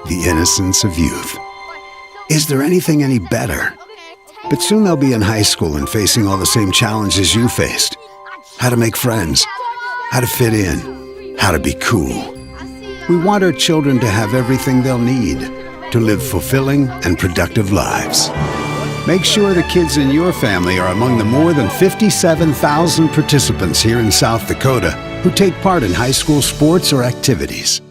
the innocence of youth. Is there anything any better? But soon they'll be in high school and facing all the same challenges you faced. How to make friends, how to fit in, how to be cool. We want our children to have everything they'll need to live fulfilling and productive lives. Make sure the kids in your family are among the more than 57,000 participants here in South Dakota who take part in high school sports or activities.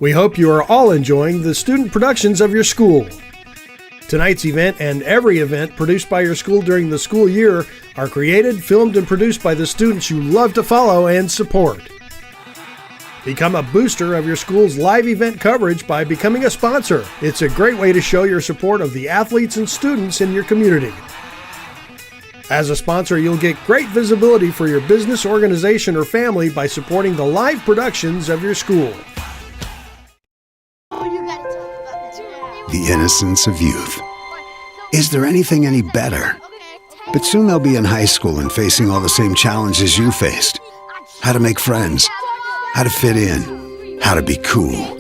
We hope you are all enjoying the student productions of your school. Tonight's event and every event produced by your school during the school year are created, filmed, and produced by the students you love to follow and support. Become a booster of your school's live event coverage by becoming a sponsor. It's a great way to show your support of the athletes and students in your community. As a sponsor, you'll get great visibility for your business, organization, or family by supporting the live productions of your school. The innocence of youth. Is there anything any better? But soon they'll be in high school and facing all the same challenges you faced. How to make friends, how to fit in, how to be cool.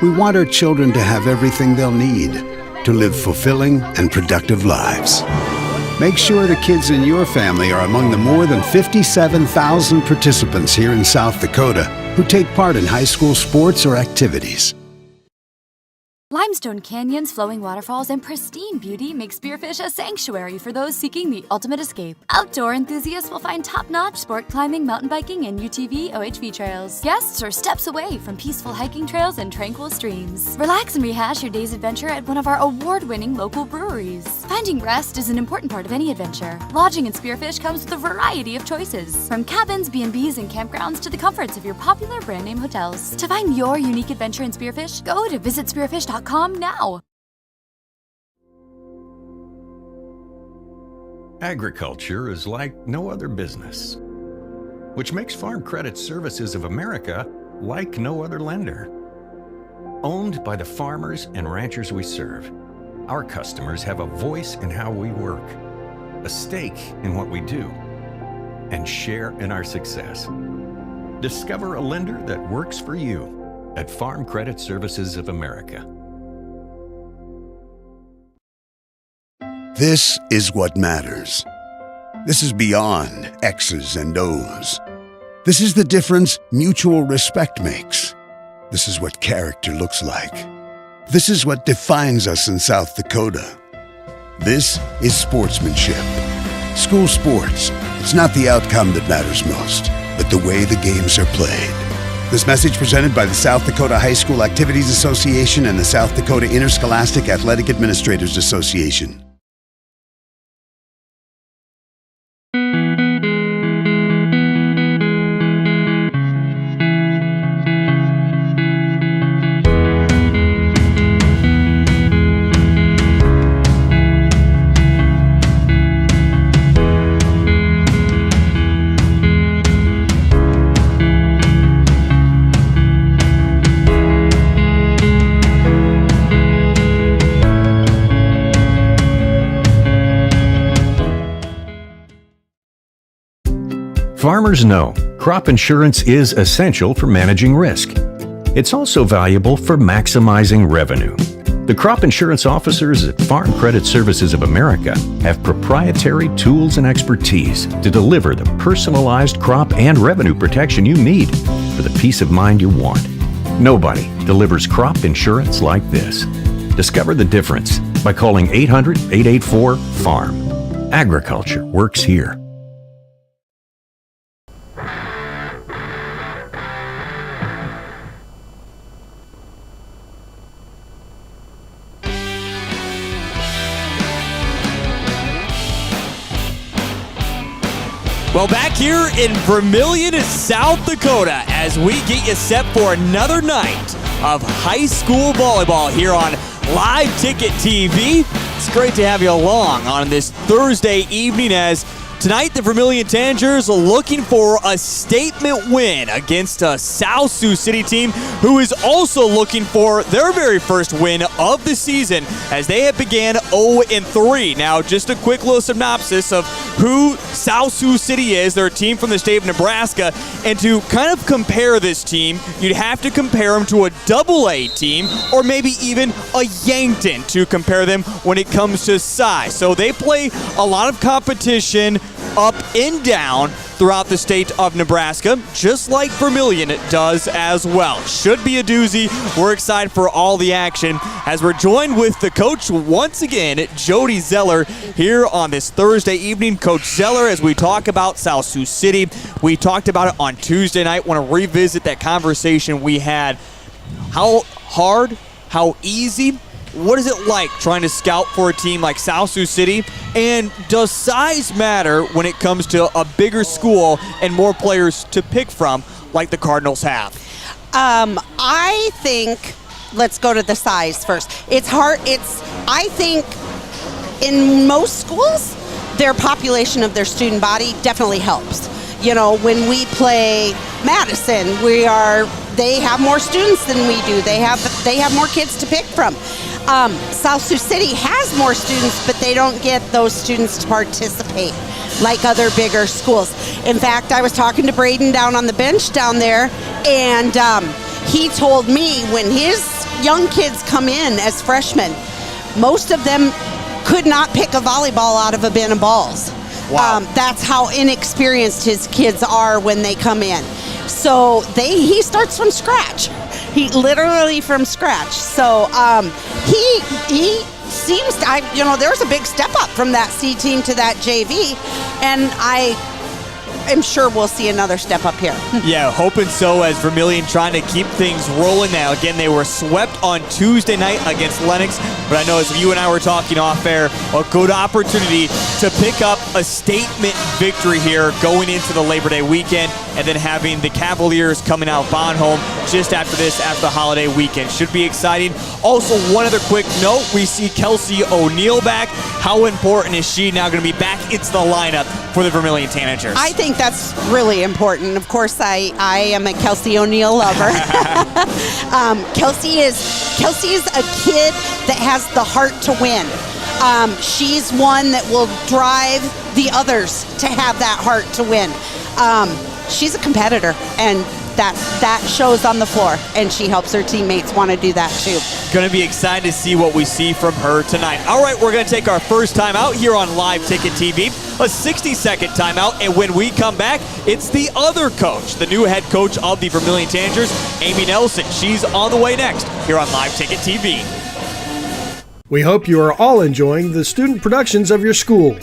We want our children to have everything they'll need to live fulfilling and productive lives. Make sure the kids in your family are among the more than 57,000 participants here in South Dakota who take part in high school sports or activities. Limestone canyons, flowing waterfalls, and pristine beauty make Spearfish a sanctuary for those seeking the ultimate escape. Outdoor enthusiasts will find top-notch sport climbing, mountain biking, and UTV OHV trails. Guests are steps away from peaceful hiking trails and tranquil streams. Relax and rehash your day's adventure at one of our award-winning local breweries. Finding rest is an important part of any adventure. Lodging in Spearfish comes with a variety of choices, from cabins, B&Bs, and campgrounds to the comforts of your popular brand-name hotels. To find your unique adventure in Spearfish, go to visitspearfish.com now. Agriculture is like no other business, which makes Farm Credit Services of America like no other lender. Owned by the farmers and ranchers we serve, our customers have a voice in how we work, a stake in what we do, and share in our success. Discover a lender that works for you at Farm Credit Services of America. This is what matters. This is beyond X's and O's. This is the difference mutual respect makes. This is what character looks like. This is what defines us in South Dakota. This is sportsmanship. School sports, it's not the outcome that matters most, but the way the games are played. This message presented by the South Dakota High School Activities Association and the South Dakota Interscholastic Athletic Administrators Association. Farmers know crop insurance is essential for managing risk. It's also valuable for maximizing revenue. The crop insurance officers at Farm Credit Services of America have proprietary tools and expertise to deliver the personalized crop and revenue protection you need for the peace of mind you want. Nobody delivers crop insurance like this. Discover the difference by calling 800-884-FARM. Agriculture works here. Well, back here in Vermillion, South Dakota, as we get you set for another night of high school volleyball here on Live Ticket TV. It's great to have you along on this Thursday evening as tonight the Vermillion Tanagers are looking for a statement win against a South Sioux City team who is also looking for their very first win of the season as they have began 0-3. Now, just a quick little synopsis of who South Sioux City is. They're a team from the state of Nebraska, and to kind of compare this team, you'd have to compare them to a AA team or maybe even a Yankton to compare them when it comes to size. So they play a lot of competition up and down throughout the state of Nebraska, just like Vermillion does as well. Should be a doozy. We're excited for all the action as we're joined with the coach once again, Jody Zeller, here on this Thursday evening. Coach Zeller, as we talk about South Sioux City, we talked about it on Tuesday night. Want to revisit that conversation we had. How hard, how easy, what is it like trying to scout for a team like South Sioux City? And does size matter when it comes to a bigger school and more players to pick from like the Cardinals have? I think, let's go to the size first. It's hard. I think in most schools, their population of their student body definitely helps. You know, when we play Madison, they have more students than we do. They have more kids to pick from. South Sioux City has more students, but they don't get those students to participate like other bigger schools. In fact, I was talking to Braden down on the bench down there, and he told me when his young kids come in as freshmen, most of them could not pick a volleyball out of a bin of balls. Wow. That's how inexperienced his kids are when they come in. So he starts from scratch. He literally from scratch. So he seems to, there's a big step up from that C team to that JV, and I'm sure we'll see another step up here. Yeah, hoping so, as Vermillion trying to keep things rolling now. Again, they were swept on Tuesday night against Lennox, but I know as you and I were talking off air, a good opportunity to pick up a statement victory here going into the Labor Day weekend, and then having the Cavaliers coming out Bonholm just after the holiday weekend. Should be exciting. Also, one other quick note, we see Kelsey O'Neill back. How important is she now going to be back into the lineup for the Vermillion Tanagers? I think that's really important. Of course, I am a Kelsey O'Neill lover. Kelsey is a kid that has the heart to win. She's one that will drive the others to have that heart to win. She's a competitor, and that shows on the floor, and she helps her teammates want to do that too. Going to be excited to see what we see from her tonight. All right, we're going to take our first time out here on Live Ticket TV, a 60-second timeout, and when we come back, it's the other coach, the new head coach of the Vermillion Tanagers, Amy Nelson. She's on the way next here on Live Ticket TV. We hope you are all enjoying the student productions of your school.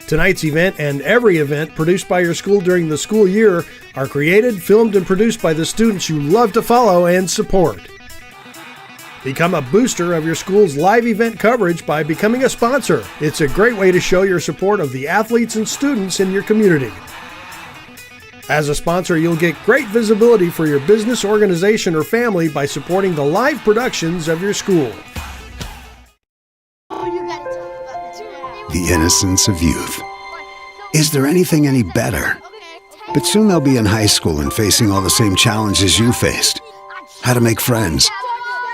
Tonight's event and every event produced by your school during the school year are created, filmed, and produced by the students you love to follow and support. Become a booster of your school's live event coverage by becoming a sponsor. It's a great way to show your support of the athletes and students in your community. As a sponsor, you'll get great visibility for your business, organization, or family by supporting the live productions of your school. The innocence of youth. Is there anything any better? But soon they'll be in high school and facing all the same challenges you faced. How to make friends,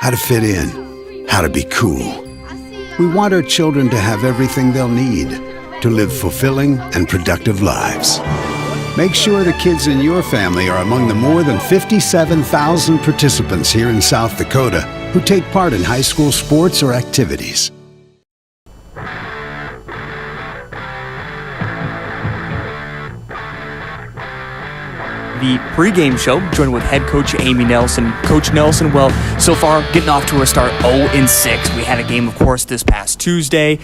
how to fit in, how to be cool. We want our children to have everything they'll need to live fulfilling and productive lives. Make sure the kids in your family are among the more than 57,000 participants here in South Dakota who take part in high school sports or activities. TV pregame show, joined with head coach Amy Nelson. Coach Nelson, well, so far getting off to a start 0-6. We had a game, of course, this past Tuesday.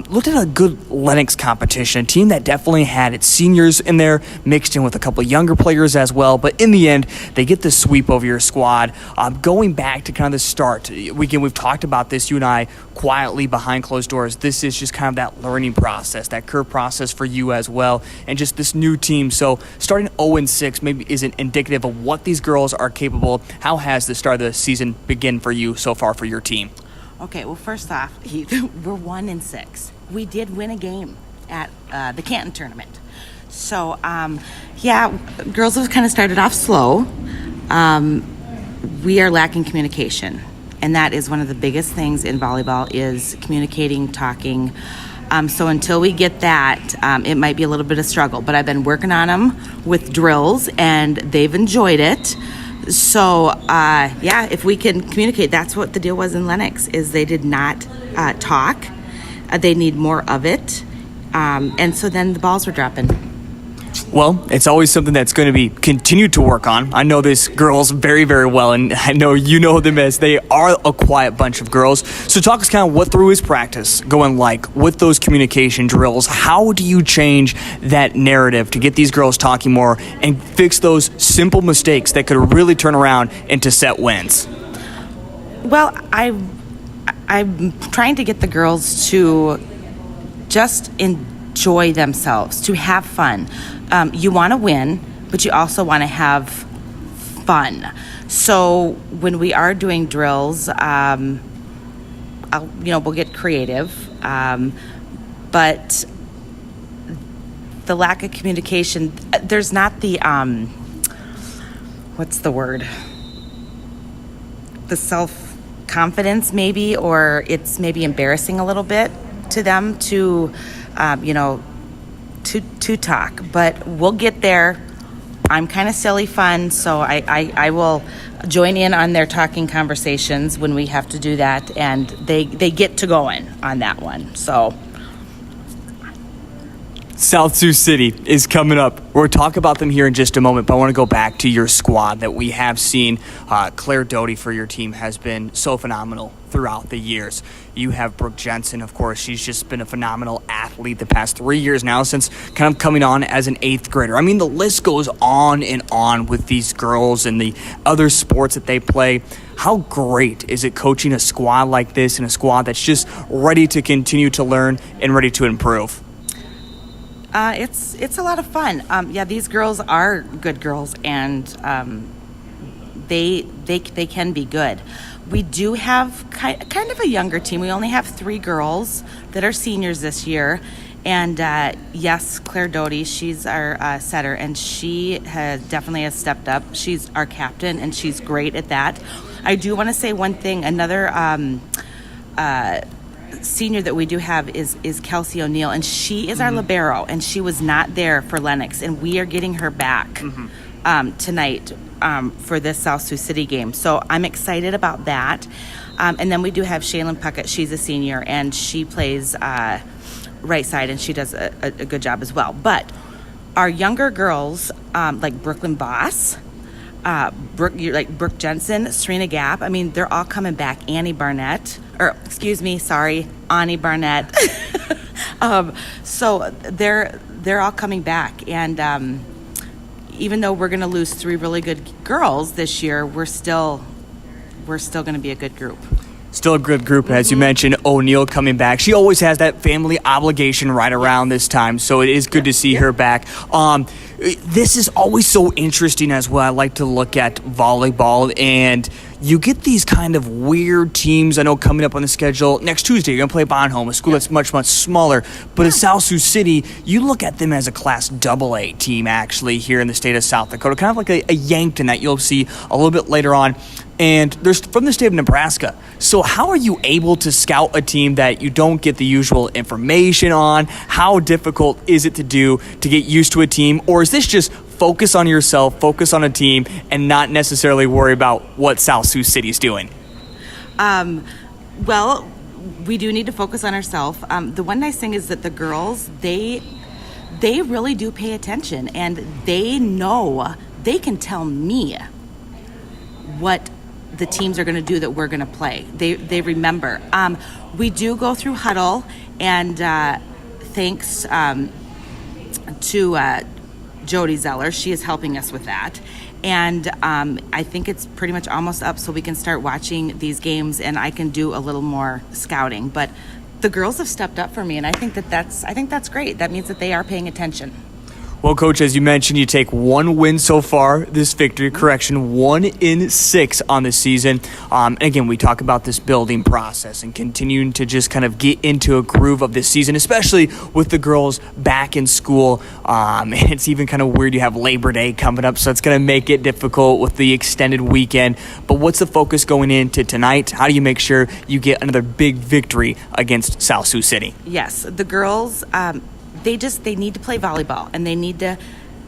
Looked at a good Lennox competition, a team that definitely had its seniors in there, mixed in with a couple of younger players as well. But in the end, they get the sweep over your squad. Going back to kind of the start, we've talked about this, you and I, quietly behind closed doors. This is just kind of that learning process, that curve process for you as well, and just this new team. So starting 0-6 maybe isn't indicative of what these girls are capable. How has the start of the season begin for you so far for your team? Okay, well, first off, Heath, we're 1-6. We did win a game at the Canton tournament. So, girls have kind of started off slow. We are lacking communication. And that is one of the biggest things in volleyball is communicating, talking. So until we get that, it might be a little bit of struggle. But I've been working on them with drills, and they've enjoyed it. So, if we can communicate, that's what the deal was in Lennox, is they did not talk. They need more of it. And so then the balls were dropping. Well, it's always something that's going to be continued to work on. I know these girls very, very well, and I know you know them as they are a quiet bunch of girls. So talk us kind of what through his practice going like with those communication drills. How do you change that narrative to get these girls talking more and fix those simple mistakes that could really turn around into set wins? Well, I'm trying to get the girls to just enjoy themselves, to have fun. You want to win, but you also want to have fun. So when we are doing drills, we'll get creative. But the lack of communication, there's not the, what's the word? The self-confidence maybe, or it's maybe embarrassing a little bit to them to talk, but we'll get there. I'm kind of silly fun, so I will join in on their talking conversations when we have to do that, and they get to going on that one. So South Sioux City is coming up. We'll talk about them here in just a moment, but I want to go back to your squad that we have seen. Claire Doty for your team has been so phenomenal throughout the years. You have Brooke Jensen, of course. She's just been a phenomenal athlete the past 3 years now since kind of coming on as an 8th grader. I mean, the list goes on and on with these girls and the other sports that they play. How great is it coaching a squad like this and a squad that's just ready to continue to learn and ready to improve? It's a lot of fun. These girls are good girls, and they can be good. We do have kind of a younger team. We only have 3 girls that are seniors this year, and yes, Claire Doty, she's our setter, and she definitely has stepped up. She's our captain, and she's great at that. I do want to say one thing. Another senior that we do have is Kelsey O'Neill, and she is our libero, and she was not there for Lennox, and we are getting her back tonight for this South Sioux City game. So I'm excited about that. And then we do have Shaylin Puckett. She's a senior, and she plays right side, and she does a good job as well. But our younger girls, like Brooklyn Boss, Brooke Jensen, Serena Gap, I mean, they're all coming back. Ani Barnett. So they're all coming back, and even though we're going to lose 3 really good girls this year, we're still going to be a good group. Still a good group, as you mentioned. O'Neill coming back. She always has that family obligation right around this time, so it is good to see her back. This is always so interesting as well. I like to look at volleyball, and you get these kind of weird teams. I know coming up on the schedule next Tuesday, you're going to play Bonhomme, a school that's much, much smaller. But in South Sioux City, you look at them as a Class AA team, actually, here in the state of South Dakota. Kind of like a Yankton that you'll see a little bit later on. And they're from the state of Nebraska. So how are you able to scout a team that you don't get the usual information on? How difficult is it to do to get used to a team? Or is this just focus on yourself, focus on a team, and not necessarily worry about what South Sioux City is doing? Well, we do need to focus on ourselves. The one nice thing is that the girls, they really do pay attention, and they know they can tell me what the teams are going to do that we're going to play. They remember. We do go through huddle, and thanks to Jody Zeller, she is helping us with that. And I think it's pretty much almost up, so we can start watching these games, and I can do a little more scouting. But the girls have stepped up for me, and I think that's great. That means that they are paying attention. Well, Coach, as you mentioned, you take one win so far, this victory, 1 in 6 on the season. And again, we talk about this building process and continuing to just kind of get into a groove of this season, especially with the girls back in school. It's even kind of weird you have Labor Day coming up, so it's going to make it difficult with the extended weekend. But what's the focus going into tonight? How do you make sure you get another big victory against South Sioux City? Yes, the girls... They need to play volleyball, and they need to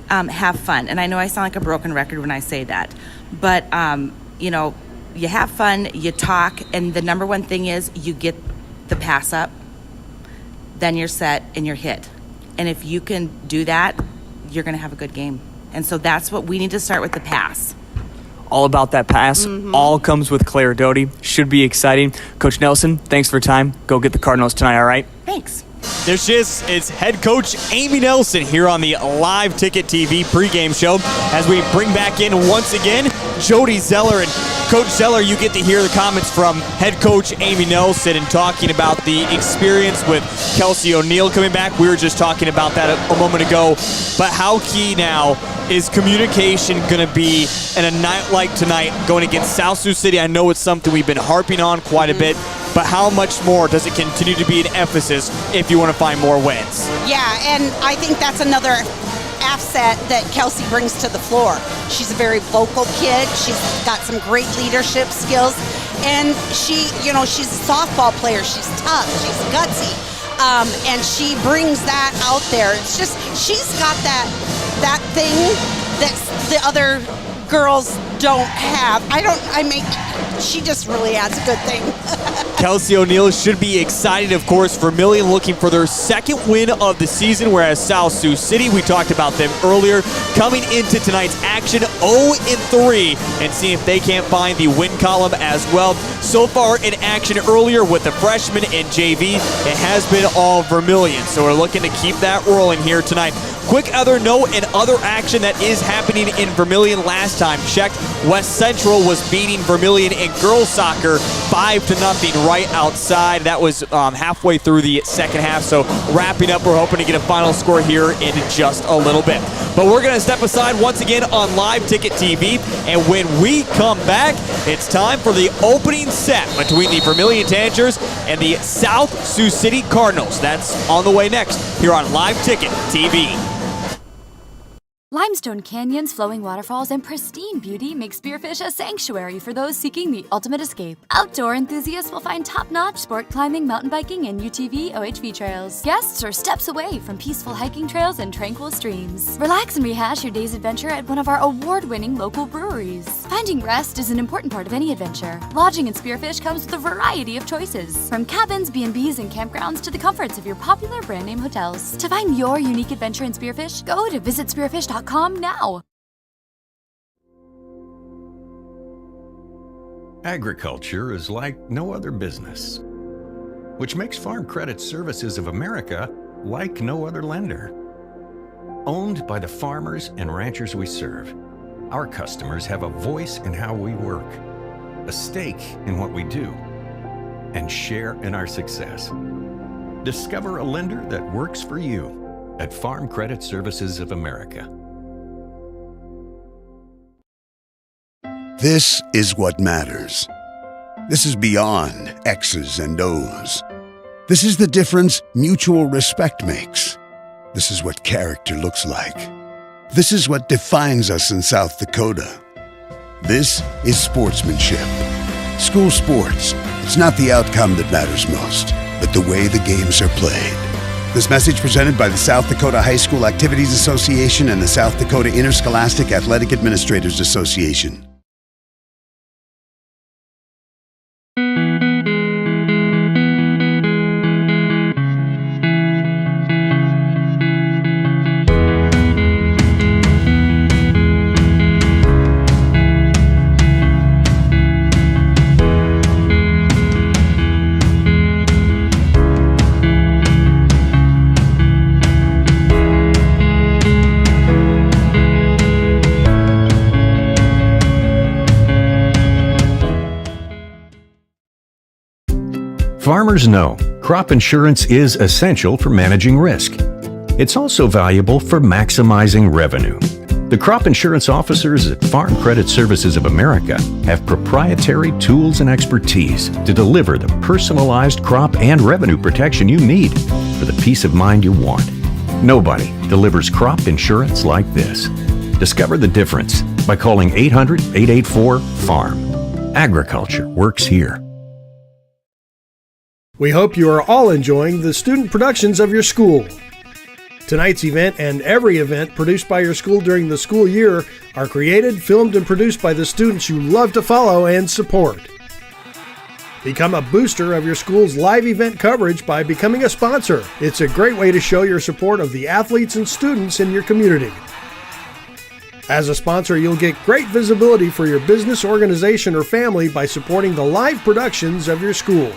have fun. And I know I sound like a broken record when I say that, but you have fun, you talk, and the number one thing is you get the pass up, then you're set and you're hit. And if you can do that, you're going to have a good game. And so that's what we need to start with, the pass. All about that pass. All comes with Claire Doty. Should be exciting. Coach Nelson, thanks for your time. Go get the Cardinals tonight, all right? Thanks. There she is. It's head coach Amy Nelson here on the Live Ticket TV pregame show. As we bring back in once again Jody Zeller. And Coach Zeller, you get to hear the comments from head coach Amy Nelson and talking about the experience with Kelsey O'Neill coming back. We were just talking about that a moment ago. But how key now is communication going to be in a night like tonight going against South Sioux City? I know it's something we've been harping on quite a bit. But how much more does it continue to be an emphasis if you want to find more wins? Yeah, and I think that's another asset that Kelsey brings to the floor. She's a very vocal kid. She's got some great leadership skills. And she's a softball player. She's tough. She's gutsy. And she brings that out there. It's just, she's got that thing that the other girls don't have. She just really adds a good thing. Kelsey O'Neill should be excited, of course. Vermillion looking for their second win of the season, whereas South Sioux City, we talked about them earlier, coming into tonight's action 0-3 and seeing if they can't find the win column as well. So far in action earlier with the freshmen and JV, it has been all Vermillion. So we're looking to keep that rolling here tonight. Quick other note and other action that is happening in Vermillion. Last time checked, West Central was beating Vermillion in girls soccer 5-0 right outside. That was halfway through the second half. So wrapping up, we're hoping to get a final score here in just a little bit. But we're going to step aside once again on Live Ticket TV. And when we come back, it's time for the opening set between the Vermillion Tanagers and the South Sioux City Cardinals. That's on the way next here on Live Ticket TV. Limestone canyons, flowing waterfalls, and pristine beauty make Spearfish a sanctuary for those seeking the ultimate escape. Outdoor enthusiasts will find top-notch sport climbing, mountain biking, and UTV OHV trails. Guests are steps away from peaceful hiking trails and tranquil streams. Relax and rehash your day's adventure at one of our award-winning local breweries. Finding rest is an important part of any adventure. Lodging in Spearfish comes with a variety of choices, from cabins, B&Bs, and campgrounds to the comforts of your popular brand-name hotels. To find your unique adventure in Spearfish, go to visitspearfish.com now. Agriculture is like no other business, which makes Farm Credit Services of America like no other lender. Owned by the farmers and ranchers we serve, our customers have a voice in how we work, a stake in what we do, and share in our success. Discover a lender that works for you at Farm Credit Services of America. This is what matters. This is beyond X's and O's. This is the difference mutual respect makes. This is what character looks like. This is what defines us in South Dakota. This is sportsmanship. School sports, it's not the outcome that matters most, but the way the games are played. This message presented by the South Dakota High School Activities Association and the South Dakota Interscholastic Athletic Administrators Association. Farmers know crop insurance is essential for managing risk. It's also valuable for maximizing revenue. The crop insurance officers at Farm Credit Services of America have proprietary tools and expertise to deliver the personalized crop and revenue protection you need for the peace of mind you want. Nobody delivers crop insurance like this. Discover the difference by calling 800-884-FARM. Agriculture works here. We hope you are all enjoying the student productions of your school. Tonight's event and every event produced by your school during the school year are created, filmed, and produced by the students you love to follow and support. Become a booster of your school's live event coverage by becoming a sponsor. It's a great way to show your support of the athletes and students in your community. As a sponsor, you'll get great visibility for your business, organization, or family by supporting the live productions of your school.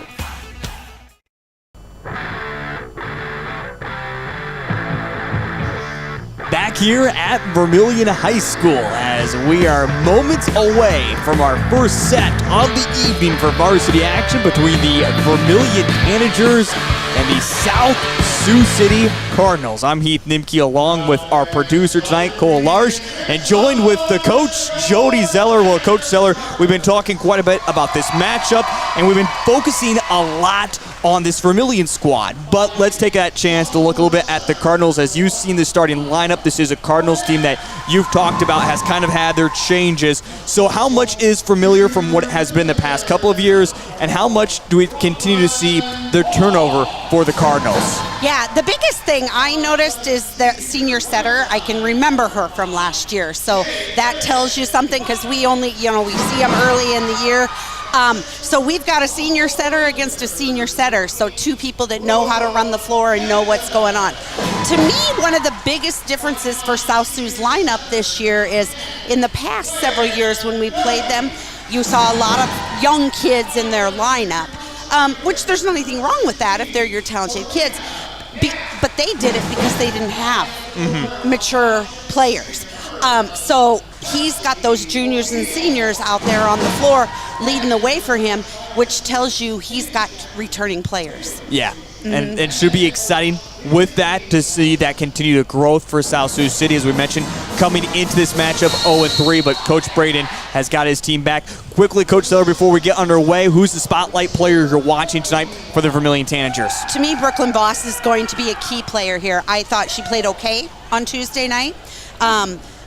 Back here at Vermillion High School as we are moments away from our first set of the evening for varsity action between the Vermillion Tanagers and the South Sioux Cardinals. I'm Heath Nimke along with our producer tonight, Cole Larsch, and joined with the coach, Jody Zeller. Well, Coach Zeller, we've been talking quite a bit about this matchup, and we've been focusing a lot on this Vermillion squad. But let's take that chance to look a little bit at the Cardinals. As you've seen the starting lineup, this is a Cardinals team that you've talked about has kind of had their changes. So how much is familiar from what it has been the past couple of years, and how much do we continue to see the turnover for the Cardinals? Yeah, the biggest thing I noticed is the senior setter. I can remember her from last year, so that tells you something because we only, we see them early in the year. So we've got a senior setter against a senior setter, so two people that know how to run the floor and know what's going on. To me, one of the biggest differences for South Sioux's lineup this year is in the past several years when we played them, you saw a lot of young kids in their lineup, which there's nothing wrong with that if they're your talented kids. But they did it because they didn't have mature players. So he's got those juniors and seniors out there on the floor leading the way for him, which tells you he's got returning players. Yeah, and it should be exciting with that to see that continued growth for South Sioux City, as we mentioned, coming into this matchup 0-3, but Coach Braden has got his team back. Quickly, Coach Zeller, before we get underway, who's the spotlight player you're watching tonight for the Vermillion Tanagers? To me, Brooklyn Boss is going to be a key player here. I thought she played okay on Tuesday night.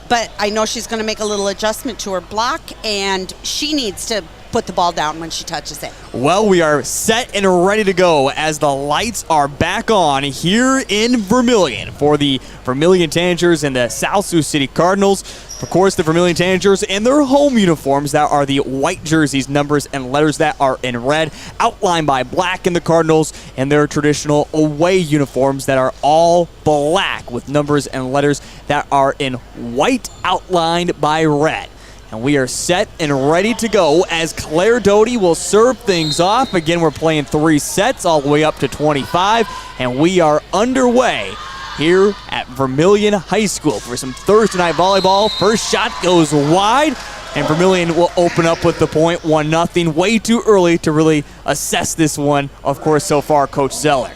But I know she's going to make a little adjustment to her block, and she needs to put the ball down when she touches it. Well, we are set and ready to go as the lights are back on here in Vermillion for the Vermillion Tanagers and the South Sioux City Cardinals. Of course, the Vermillion Tanagers in their home uniforms that are the white jerseys, numbers, and letters that are in red, outlined by black, and the Cardinals in their traditional away uniforms that are all black with numbers and letters that are in white, outlined by red. And we are set and ready to go as Claire Doty will serve things off. Again, we're playing 3 sets all the way up to 25, and we are underway here at Vermillion High School for some Thursday night volleyball. First shot goes wide, and Vermillion will open up with the point, 1-0. Way too early to really assess this one, of course, so far, Coach Zeller.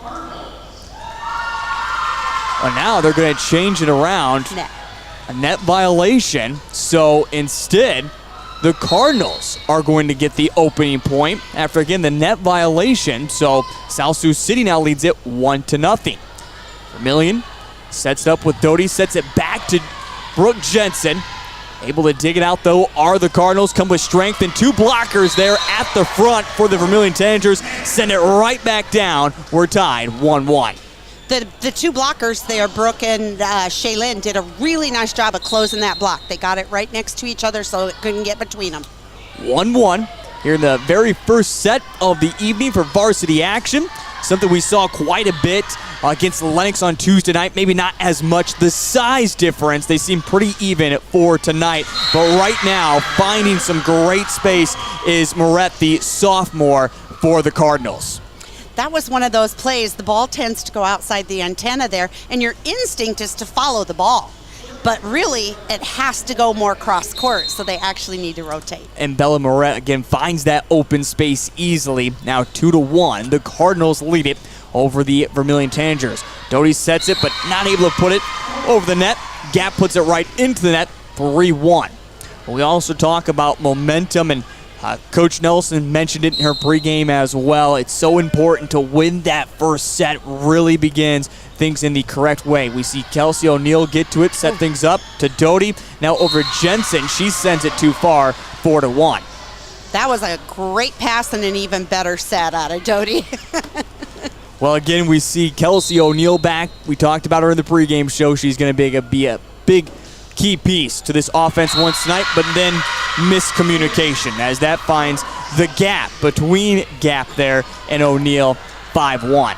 Well, now they're going to change it around. A net violation, so instead, the Cardinals are going to get the opening point after, again, the net violation. So South Sioux City now leads it 1-0. Vermillion sets it up with Doty, sets it back to Brooke Jensen. Able to dig it out, though, are the Cardinals. Come with strength and 2 blockers there at the front for the Vermillion Tanagers. Send it right back down. We're tied 1-1. The 2 blockers there, Brooke and Shaylin, did a really nice job of closing that block. They got it right next to each other so it couldn't get between them. 1-1 here in the very first set of the evening for varsity action. Something we saw quite a bit against Lennox on Tuesday night. Maybe not as much the size difference. They seem pretty even at 4 tonight. But right now, finding some great space is Moret, the sophomore, for the Cardinals. That was one of those plays. The ball tends to go outside the antenna there, and your instinct is to follow the ball. but really it has to go more cross court, so they actually need to rotate. And Bella Moret again finds that open space easily. Now 2-1. The Cardinals lead it over the Vermillion Tanagers. Doty sets it, but not able to put it over the net. Gap puts it right into the net, 3-1. We also talk about momentum, and Coach Nelson mentioned it in her pregame as well. It's so important to win that first set, really begins things in the correct way. We see Kelsey O'Neill get to it, set things up to Doty. Now over Jensen, she sends it too far, 4-1. That was a great pass and an even better set out of Doty. Well, again, we see Kelsey O'Neill back. We talked about her in the pregame show. She's going to be a big key piece to this offense once tonight, but then miscommunication as that finds the gap between Gap there and O'Neill, 5-1.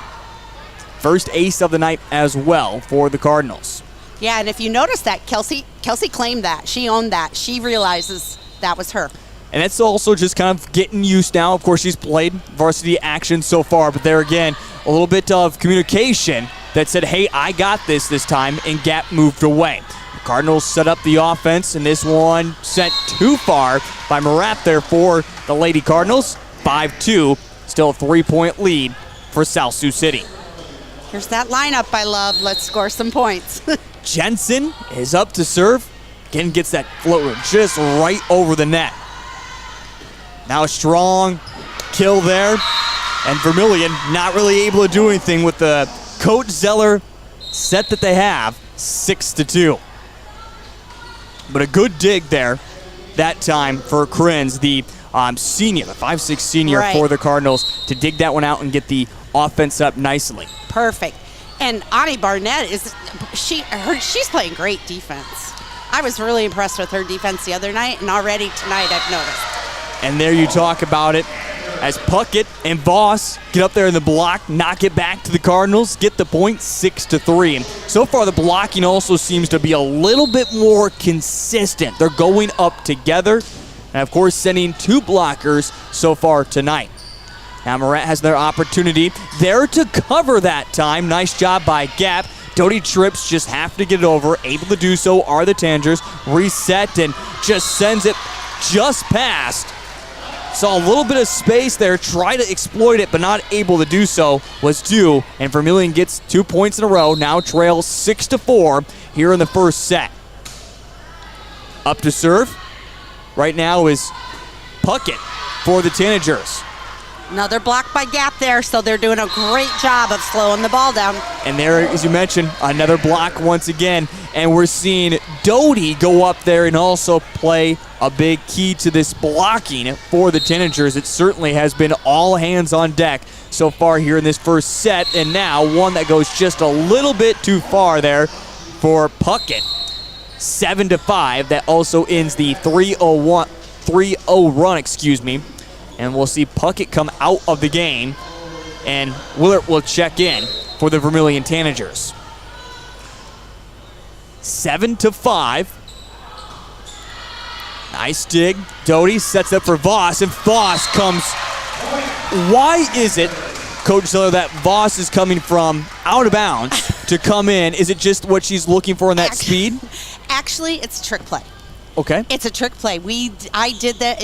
First ace of the night as well for the Cardinals. Yeah, and if you notice that, Kelsey claimed that. She owned that. She realizes that was her. And it's also just kind of getting used now. Of course, she's played varsity action so far, but there again, a little bit of communication that said, hey, I got this time, and Gap moved away. The Cardinals set up the offense, and this one sent too far by Marat there for the Lady Cardinals. 5-2, still a 3-point lead for South Sioux City. Here's that lineup I love. Let's score some points. Jensen is up to serve. Again, gets that floater just right over the net. Now a strong kill there. And Vermillion not really able to do anything with the Coach Zeller set that they have, 6-2. But a good dig there that time for Krins, the senior, the 5'6" senior for the Cardinals, to dig that one out and get the offense up nicely. Perfect. And Ani Barnett, she's playing great defense. I was really impressed with her defense the other night, and already tonight I've noticed. And there you talk about it as Puckett and Voss get up there in the block, knock it back to the Cardinals, get the point, 6-3. And so far the blocking also seems to be a little bit more consistent. They're going up together, and of course sending 2 blockers so far tonight. Now Marat has their opportunity there to cover that time. Nice job by Gap. Doty trips, just have to get it over. Able to do so are the Tanagers. Reset and just sends it just past. Saw a little bit of space there, try to exploit it, but not able to do so was due. And Vermillion gets 2 points in a row, now trails 6-4 here in the first set. Up to serve right now is Puckett for the Tanagers. Another block by Gap there, so they're doing a great job of slowing the ball down. And there, as you mentioned, another block once again. And we're seeing Doty go up there and also play a big key to this blocking for the Tanagers. It certainly has been all hands on deck so far here in this first set. And now one that goes just a little bit too far there for Puckett. 7-5. That also ends the 3-0 run, And we'll see Puckett come out of the game, and Willert will check in for the Vermillion Tanagers. 7-5. Nice dig. Doty sets up for Voss, and Voss comes. Why is it, Coach Zeller, that Voss is coming from out of bounds to come in? Is it just what she's looking for in that speed? Actually, it's a trick play. Okay. It's a trick play. I did that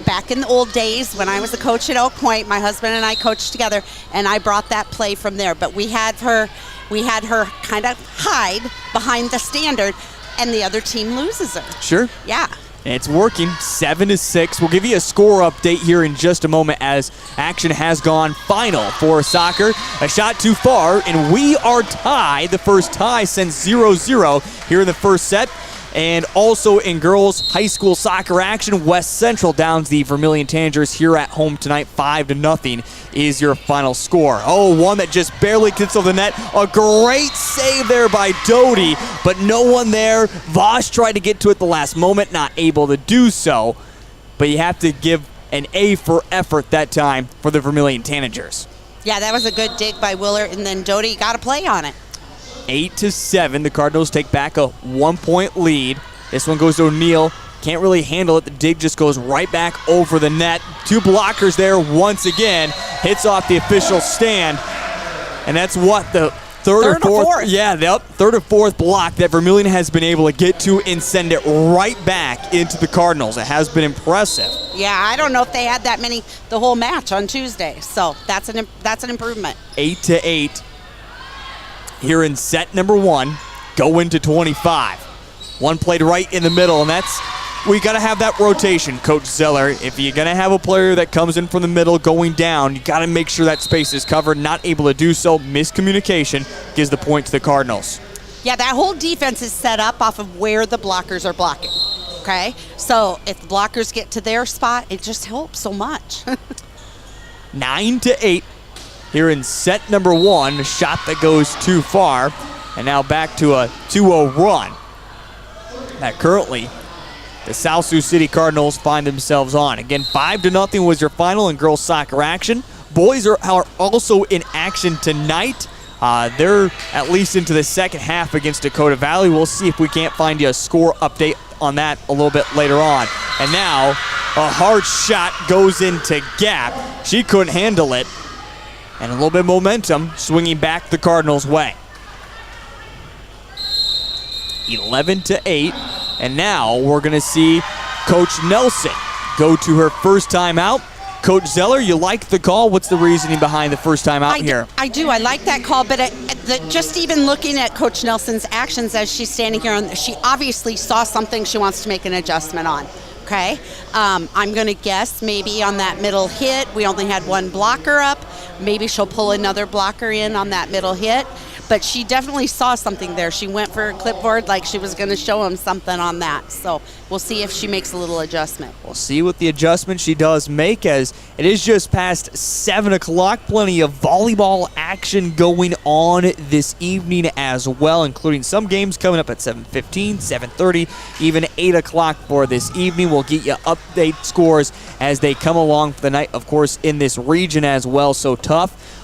back in the old days when I was a coach at Oak Point. My husband and I coached together, and I brought that play from there. But we had her kind of hide behind the standard, and the other team loses her. Sure. Yeah. And it's working, 7-6. We'll give you a score update here in just a moment as action has gone final for soccer. A shot too far, and we are tied. The first tie since 0-0 here in the first set. And also in girls high school soccer action, West Central downs the Vermillion Tanagers here at home tonight. 5-0 is your final score. Oh, one that just barely gets over the net. A great save there by Doty, but no one there. Voss tried to get to it the last moment, not able to do so. But you have to give an A for effort that time for the Vermillion Tanagers. Yeah, that was a good dig by Willert, and then Doty got a play on it. 8-7. The Cardinals take back a 1-point lead. This one goes to O'Neill. Can't really handle it. The dig just goes right back over the net. 2 blockers there once again. Hits off the official stand. And that's what the Third or fourth. Yeah, the third or fourth block that Vermillion has been able to get to and send it right back into the Cardinals. It has been impressive. Yeah, I don't know if they had that many the whole match on Tuesday, so that's an improvement. 8-8 here in set number 1. Go into 25. One played right in the middle, and we got to have that rotation, Coach Zeller. If you're going to have a player that comes in from the middle going down, you got to make sure that space is covered. Not able to do so, miscommunication gives the point to the Cardinals. Yeah, that whole defense is set up off of where the blockers are blocking. Okay, so if the blockers get to their spot, it just helps so much. 9-8 here in set number 1. A shot that goes too far, and now back to a 2-0 run. That currently the South Sioux City Cardinals find themselves on. Again, 5-0 was your final in girls soccer action. Boys are also in action tonight. They're at least into the second half against Dakota Valley. We'll see if we can't find you a score update on that a little bit later on. And now a hard shot goes into Gap. She couldn't handle it. And a little bit of momentum swinging back the Cardinals' way. 11-8. And now we're going to see Coach Nelson go to her first time out. Coach Zeller, you like the call? What's the reasoning behind the first time out here? I do. I like that call, but just even looking at Coach Nelson's actions as she's standing here, she obviously saw something she wants to make an adjustment on. Okay, I'm going to guess maybe on that middle hit, we only had one blocker up. Maybe she'll pull another blocker in on that middle hit. But she definitely saw something there. She went for a clipboard like she was going to show him something on that. So we'll see if she makes a little adjustment. We'll see what the adjustment she does make, as it is just past 7 o'clock. Plenty of volleyball action going on this evening as well, including some games coming up at 7:15, 7:30, even 8 o'clock for this evening. We'll get you update scores as they come along for the night, of course, in this region as well. So tough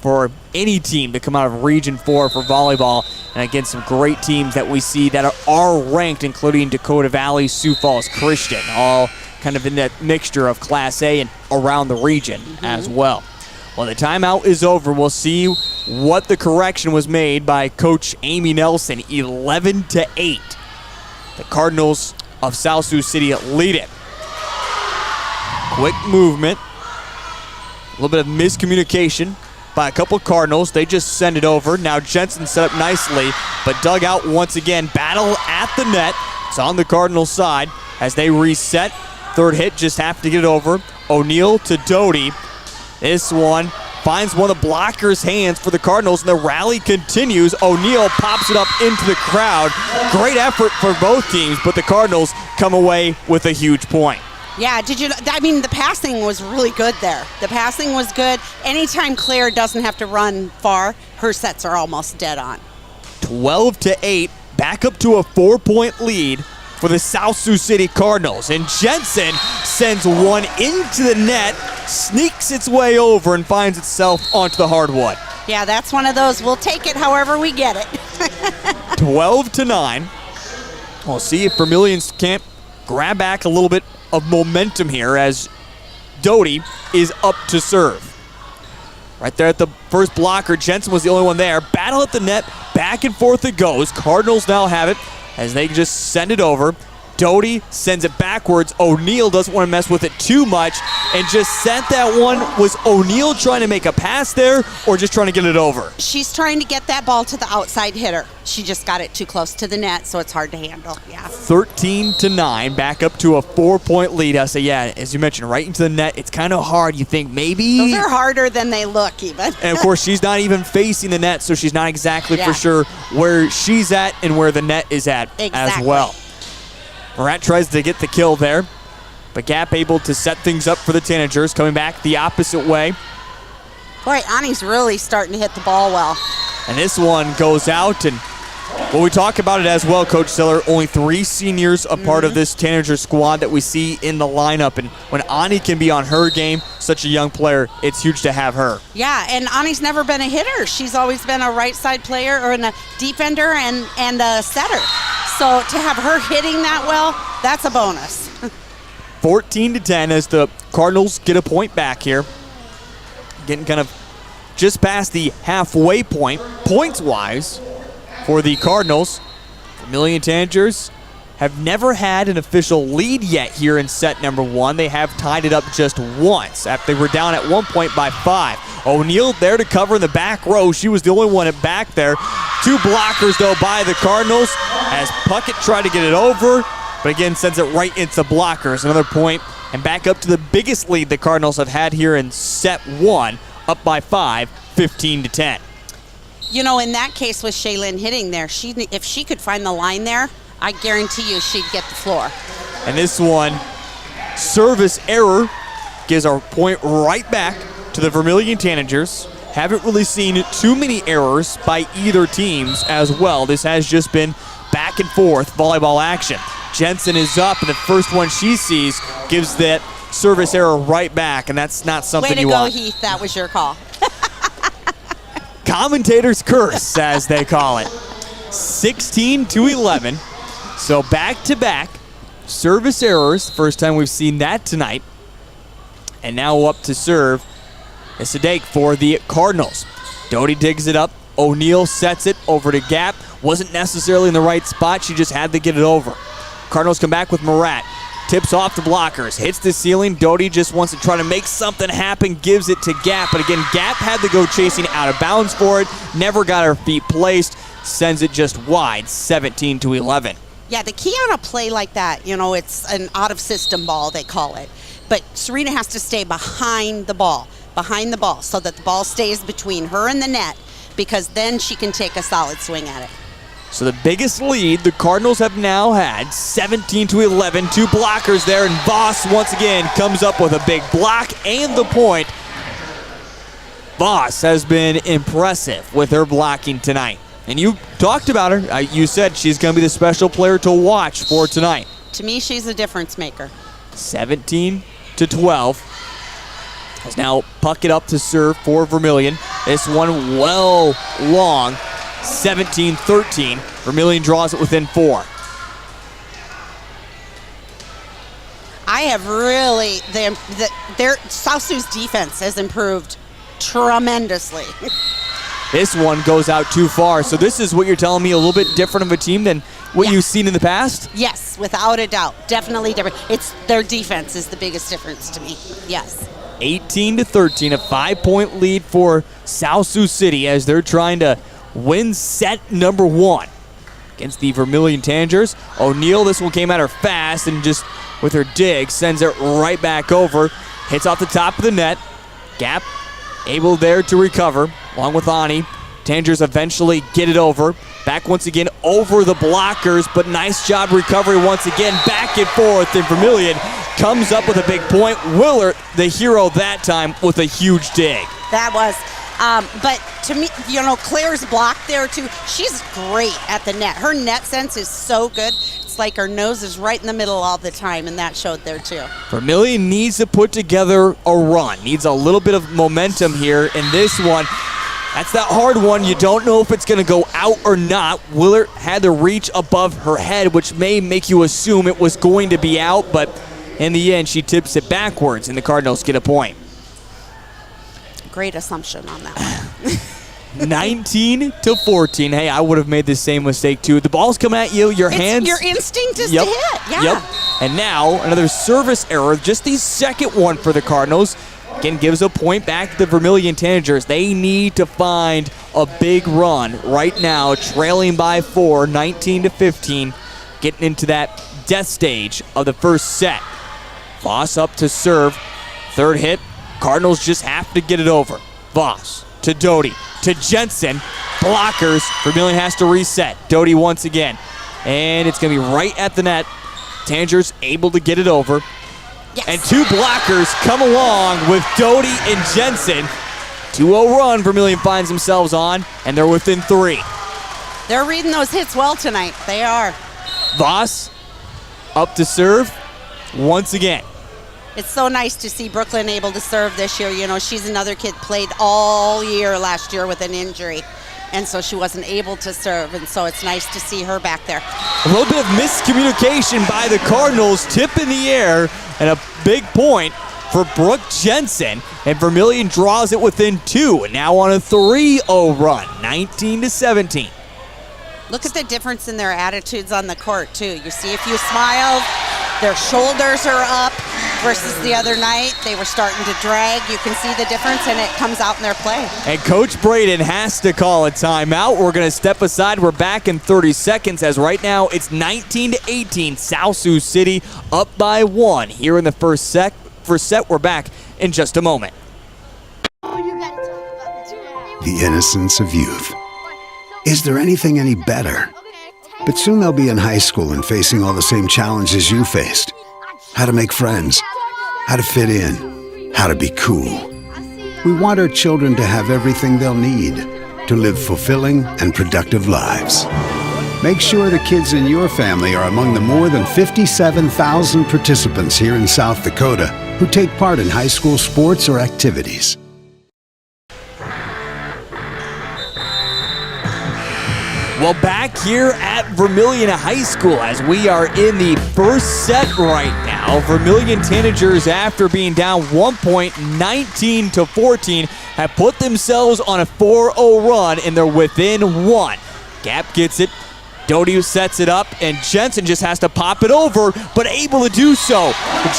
for any team to come out of Region 4 for volleyball, and against some great teams that we see that are ranked, including Dakota Valley, Sioux Falls Christian, all kind of in that mixture of Class A and around the region as well. Well, the timeout is over. We'll see what the correction was made by Coach Amy Nelson. 11-8. The Cardinals of South Sioux City lead it. Quick movement. A little bit of miscommunication by a couple of Cardinals. They just send it over. Now Jensen set up nicely, but dug out once again. Battle at the net. It's on the Cardinals side as they reset. Third hit, just have to get it over. O'Neal to Doty. This one finds one of the blockers' hands for the Cardinals, and the rally continues. O'Neal pops it up into the crowd. Great effort for both teams, but the Cardinals come away with a huge point. Yeah, the passing was really good there. The passing was good. Anytime Claire doesn't have to run far, her sets are almost dead on. 12-8, back up to a 4-point lead for the South Sioux City Cardinals. And Jensen sends one into the net, sneaks its way over, and finds itself onto the hardwood. Yeah, that's one of those. We'll take it however we get it. 12-9. We'll see if Vermillion's can't grab back a little bit of momentum here as Doty is up to serve. Right there at the first blocker, Jensen was the only one there. Battle at the net, back and forth it goes. Cardinals now have it as they just send it over. Doty sends it backwards. O'Neal doesn't want to mess with it too much and just sent that one. Was O'Neal trying to make a pass there or just trying to get it over? She's trying to get that ball to the outside hitter. She just got it too close to the net, so it's hard to handle. Yeah. 13-9, back up to a 4-point lead. I say, yeah, as you mentioned, right into the net. It's kind of hard. You think maybe. Those are harder than they look, even. And of course, she's not even facing the net, so she's not exactly for sure where she's at and where the net is at as well. Morat tries to get the kill there, but Gap able to set things up for the Tanagers, coming back the opposite way. Boy, Ani's really starting to hit the ball well. And this one goes out, and well, we talk about it as well, Coach Siller. Only 3 seniors a part of this Tanager squad that we see in the lineup, and when Ani can be on her game, such a young player, it's huge to have her. Yeah, and Ani's never been a hitter. She's always been a right side player or a defender and a setter. So to have her hitting that well, that's a bonus. 14-10 as the Cardinals get a point back here. Getting kind of just past the halfway point, points-wise, for the Cardinals. Vermillion Tanagers have never had an official lead yet here in set number 1. They have tied it up just once after they were down at one point by 5. O'Neal there to cover in the back row. She was the only one at back there. 2 blockers, though, by the Cardinals as Puckett tried to get it over, but again sends it right into blockers. Another point, and back up to the biggest lead the Cardinals have had here in set 1, up by 5, 15-10. You know, in that case with Shaylin hitting there, if she could find the line there, I guarantee you she'd get the floor. And this one, service error, gives our point right back to the Vermillion Tanagers. Haven't really seen too many errors by either teams as well. This has just been back and forth volleyball action. Jensen is up, and the first one she sees gives that service error right back, and that's not something you want. Way to go, Heath. That was your call. Commentator's curse, as they call it. 16-11. So back-to-back service errors. First time we've seen that tonight. And now up to serve is Sadek for the Cardinals. Doty digs it up. O'Neal sets it over to Gap. Wasn't necessarily in the right spot. She just had to get it over. Cardinals come back with Murat. Tips off the blockers. Hits the ceiling. Doty just wants to try to make something happen. Gives it to Gap. But again, Gap had to go chasing out of bounds for it. Never got her feet placed. Sends it just wide, 17-11. Yeah, the key on a play like that, you know, it's an out-of-system ball, they call it. But Serena has to stay behind the ball, so that the ball stays between her and the net, because then she can take a solid swing at it. So the biggest lead the Cardinals have now had, 17-11, 2 blockers there, and Voss once again comes up with a big block and the point. Voss has been impressive with her blocking tonight. And you talked about her. You said she's going to be the special player to watch for tonight. To me, she's a difference maker. 17-12. Has now Puckett up to serve for Vermillion. This one well long, 17-13. Vermillion draws it within 4. I have really, their South Sioux's defense has improved tremendously. This one goes out too far. So this is what you're telling me, a little bit different of a team than what you've seen in the past? Yes, without a doubt. Definitely different. It's their defense is the biggest difference to me. Yes. 18-13, a 5-point lead for South Sioux City as they're trying to win set number 1 against the Vermillion Tanagers. O'Neal, this one came at her fast and just with her dig sends it right back over. Hits off the top of the net. Gap able there to recover along with Ani. Tanagers eventually get it over. Back once again over the blockers, but nice job recovery once again. Back and forth, and Vermillion comes up with a big point. Willard, the hero that time, with a huge dig. That was, but to me, you know, Claire's block there too. She's great at the net. Her net sense is so good. It's like her nose is right in the middle all the time, and that showed there too. Vermillion needs to put together a run. Needs a little bit of momentum here in this one. That's that hard one. You don't know if it's going to go out or not. Willard had to reach above her head, which may make you assume it was going to be out, but in the end, she tips it backwards, and the Cardinals get a point. Great assumption on that one. 19-14. Hey, I would have made the same mistake too. The ball's coming at you, your hands. Your instinct is to hit, yeah. Yep. And now another service error, just the second one for the Cardinals. Again, gives a point back to the Vermillion Tanagers. They need to find a big run right now, trailing by 4, 19-15, getting into that death stage of the first set. Voss up to serve. Third hit. Cardinals just have to get it over. Voss to Doty to Jensen. Blockers. Vermillion has to reset. Doty once again. And it's going to be right at the net. Tanagers able to get it over. Yes. And 2 blockers come along with Doty and Jensen. 2-0 run Vermillion finds themselves on, and they're within 3. They're reading those hits well tonight. They are. Voss up to serve once again. It's so nice to see Brooklyn able to serve this year. You know, she's another kid played all year last year with an injury, and so she wasn't able to serve, and so it's nice to see her back there. A little bit of miscommunication by the Cardinals. Tip in the air and a big point for Brooke Jensen, and Vermillion draws it within 2, now on a 3-0 run, 19-17. Look at the difference in their attitudes on the court, too. You see a few smiles. Their shoulders are up versus the other night. They were starting to drag. You can see the difference, and it comes out in their play. And Coach Braden has to call a timeout. We're going to step aside. We're back in 30 seconds, as right now it's 19-18. South Sioux City up by 1 here in the first set. We're back in just a moment. The innocence of youth. Is there anything any better? But soon they'll be in high school and facing all the same challenges you faced. How to make friends, how to fit in, how to be cool. We want our children to have everything they'll need to live fulfilling and productive lives. Make sure the kids in your family are among the more than 57,000 participants here in South Dakota who take part in high school sports or activities. Well, back here at Vermillion High School as we are in the first set right now. Vermillion Tanagers, after being down 1 point, 19-14, have put themselves on a 4-0 run, and they're within 1. Gap gets it. Doty sets it up, and Jensen just has to pop it over, but able to do so.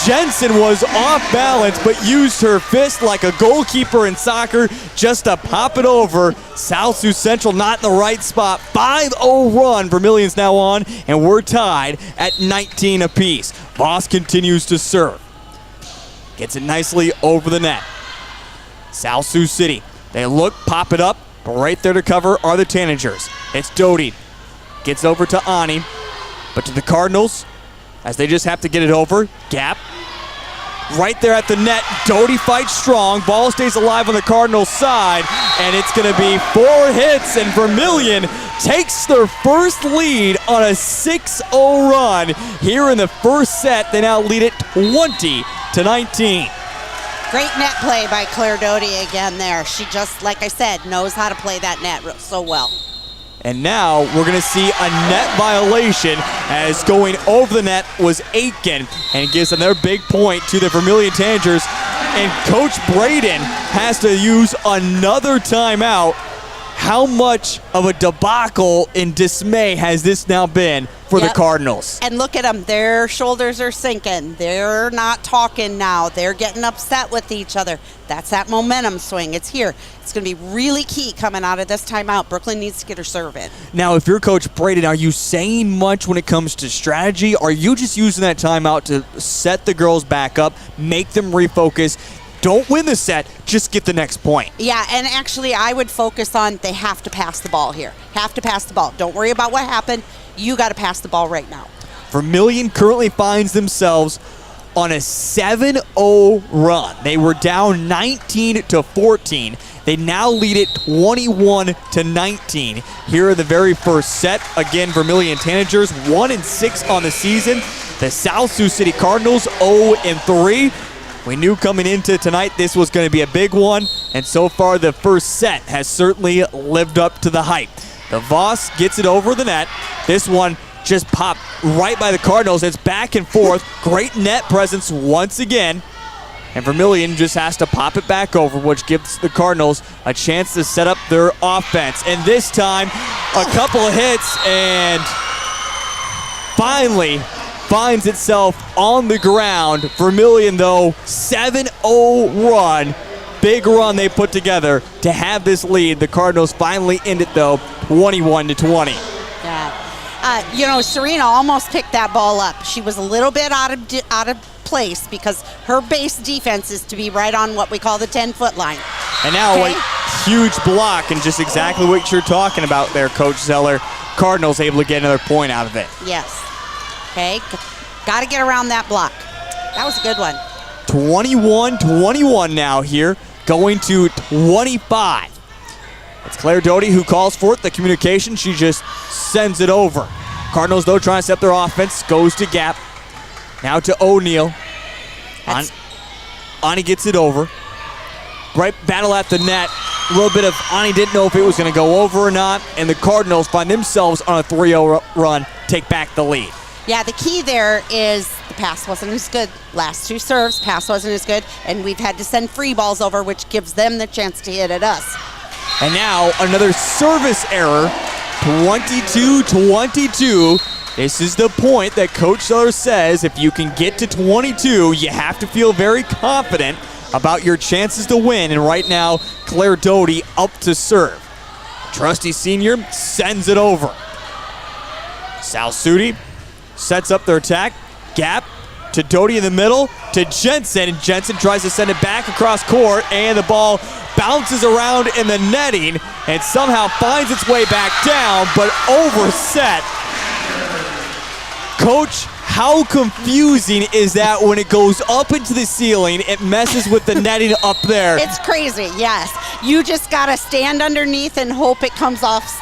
Jensen was off balance, but used her fist like a goalkeeper in soccer just to pop it over. South Sioux Central not in the right spot. 5-0 run. Vermillion's now on, and we're tied at 19 apiece. Voss continues to serve. Gets it nicely over the net. South Sioux City, they look, pop it up, but right there to cover are the Tanagers. It's Doty. Gets over to Ani, but to the Cardinals, as they just have to get it over. Gap. Right there at the net. Doty fights strong. Ball stays alive on the Cardinals side, and it's going to be 4 hits, and Vermillion takes their first lead on a 6-0 run here in the first set. They now lead it 20-19. Great net play by Claire Doty again there. She just, like I said, knows how to play that net so well. And now we're going to see a net violation as going over the net was Aitken, and gives another big point to the Vermillion Tanagers. And Coach Braden has to use another timeout. How much of a debacle and dismay has this now been for the Cardinals? And look at them. Their shoulders are sinking. They're not talking now. They're getting upset with each other. That's that momentum swing. It's here. It's going to be really key coming out of this timeout. Brooklyn needs to get her serve in. Now, if you're Coach Braden, are you saying much when it comes to strategy? Are you just using that timeout to set the girls back up, make them refocus? Don't win the set, just get the next point. Yeah, and actually I would focus on they have to pass the ball here. Have to pass the ball. Don't worry about what happened. You got to pass the ball right now. Vermillion currently finds themselves on a 7-0 run. They were down 19-14. They now lead it 21-19 here in the very first set. Again, Vermillion Tanagers 1-6 on the season. The South Sioux City Cardinals 0-3. We knew coming into tonight this was going to be a big one, and so far the first set has certainly lived up to the hype. The Voss gets it over the net. This one just popped right by the Cardinals. It's back and forth. Great net presence once again. And Vermillion just has to pop it back over, which gives the Cardinals a chance to set up their offense. And this time, a couple of hits, and finally finds itself on the ground. Vermillion, though, 7-0 run. Big run they put together to have this lead. The Cardinals finally end it, though, 21-20. Yeah. Serena almost picked that ball up. She was a little bit out of place because her base defense is to be right on what we call the 10-foot line. And now a huge block, and just exactly what you're talking about there, Coach Zeller. Cardinals able to get another point out of it. Yes. Okay, got to get around that block. That was a good one. 21-21 now here, going to 25. It's Claire Doty who calls for it. The communication, she just sends it over. Cardinals, though, trying to set their offense, goes to Gap. Now to O'Neal. Ani gets it over. Right battle at the net. A little bit of Ani didn't know if it was going to go over or not, and the Cardinals find themselves on a 3-0 run, take back the lead. Yeah, the key there is the pass wasn't as good. Last 2 serves, pass wasn't as good, and we've had to send free balls over, which gives them the chance to hit at us. And now another service error, 22-22. This is the point that Coach Seller says if you can get to 22, you have to feel very confident about your chances to win. And right now, Claire Doty up to serve. Trusty Senior sends it over. South Sudi sets up their attack. Gap to Doty in the middle to Jensen. And Jensen tries to send it back across court. And the ball bounces around in the netting and somehow finds its way back down, but overset. Coach, how confusing is that when it goes up into the ceiling? It messes with the netting up there. It's crazy, yes. You just got to stand underneath and hope it comes off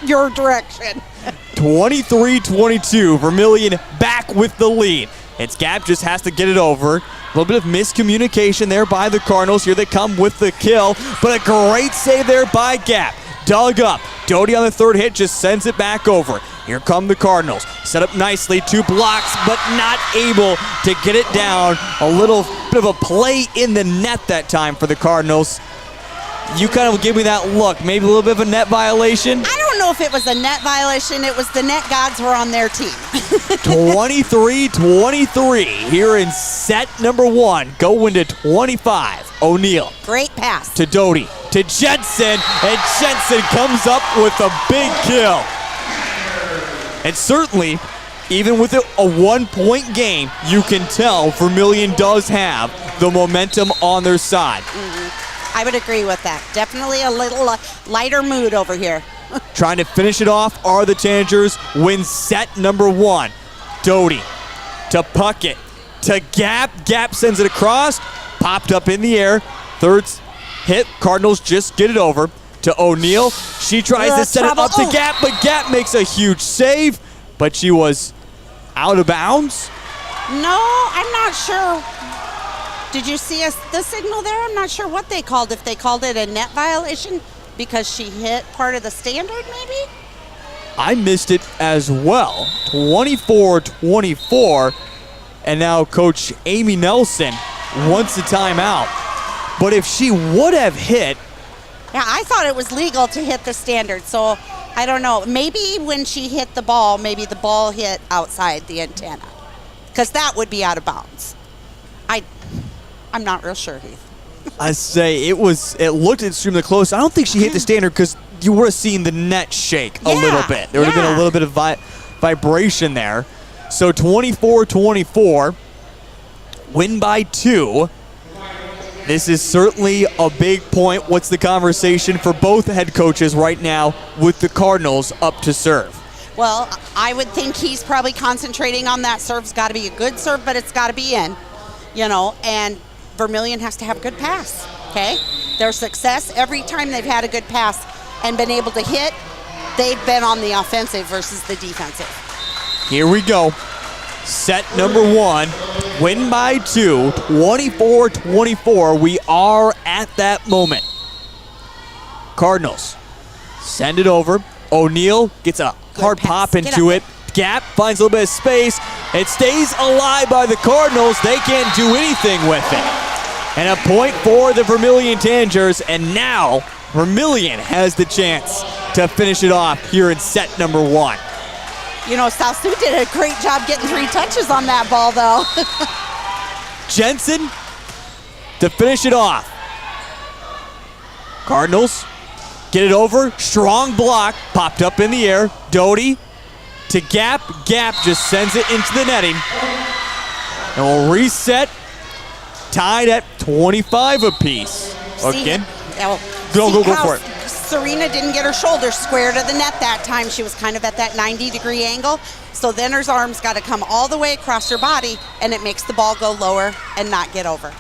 your direction. 23-22, Vermillion back with the lead. It's Gap just has to get it over. A little bit of miscommunication there by the Cardinals. Here they come with the kill, but a great save there by Gap. Dug up. Doty on the third hit just sends it back over. Here come the Cardinals. Set up nicely, 2 blocks, but not able to get it down. A little bit of a play in the net that time for the Cardinals. You kind of give me that look. Maybe a little bit of a net violation. I don't know if it was a net violation. It was the net gods were on their team. 23-23 here in set number 1. Go into 25. O'Neal. Great pass. To Doty. To Jensen. And Jensen comes up with a big kill. And certainly, even with a 1-point game, you can tell Vermillion does have the momentum on their side. I would agree with that. Definitely a little lighter mood over here. Trying to finish it off are the Tanagers. Win set number 1. Doty to Puckett to Gap. Gap sends it across. Popped up in the air. Third hit. Cardinals just get it over to O'Neal. She tries to set it up to Gap, but Gap makes a huge save. But she was out of bounds. No, I'm not sure. Did you see the signal there? I'm not sure what they called. If they called it a net violation because she hit part of the standard, maybe? I missed it as well. 24-24. And now Coach Amy Nelson wants a timeout. But if she would have hit... Yeah, I thought it was legal to hit the standard, so I don't know. Maybe when she hit the ball, maybe the ball hit outside the antenna, because that would be out of bounds. I'm not real sure, Heath. I say it looked extremely close. I don't think she hit the standard because you would have seen the net shake a little bit. There would have been a little bit of vibration there. So 24-24, win by 2. This is certainly a big point. What's the conversation for both head coaches right now with the Cardinals up to serve? Well, I would think he's probably concentrating on that serve's got to be a good serve, but it's got to be in, and Vermillion has to have a good pass, okay? Their success, every time they've had a good pass and been able to hit, they've been on the offensive versus the defensive. Here we go. Set number 1, win by 2, 24-24. We are at that moment. Cardinals send it over. O'Neal gets a hard pop into it. Gap finds a little bit of space. It stays alive by the Cardinals. They can't do anything with it. And a point for the Vermillion Tanagers. And now Vermillion has the chance to finish it off here in set number 1. South Sioux did a great job getting 3 touches on that ball, though. Jensen to finish it off. Cardinals get it over. Strong block. Popped up in the air. Doty to Gap. Gap just sends it into the netting. And we'll reset. Tied at 25 apiece. Again. Go for it. Serena didn't get her shoulder square to the net that time. She was kind of at that 90-degree angle. So then her arms got to come all the way across her body, and it makes the ball go lower and not get over.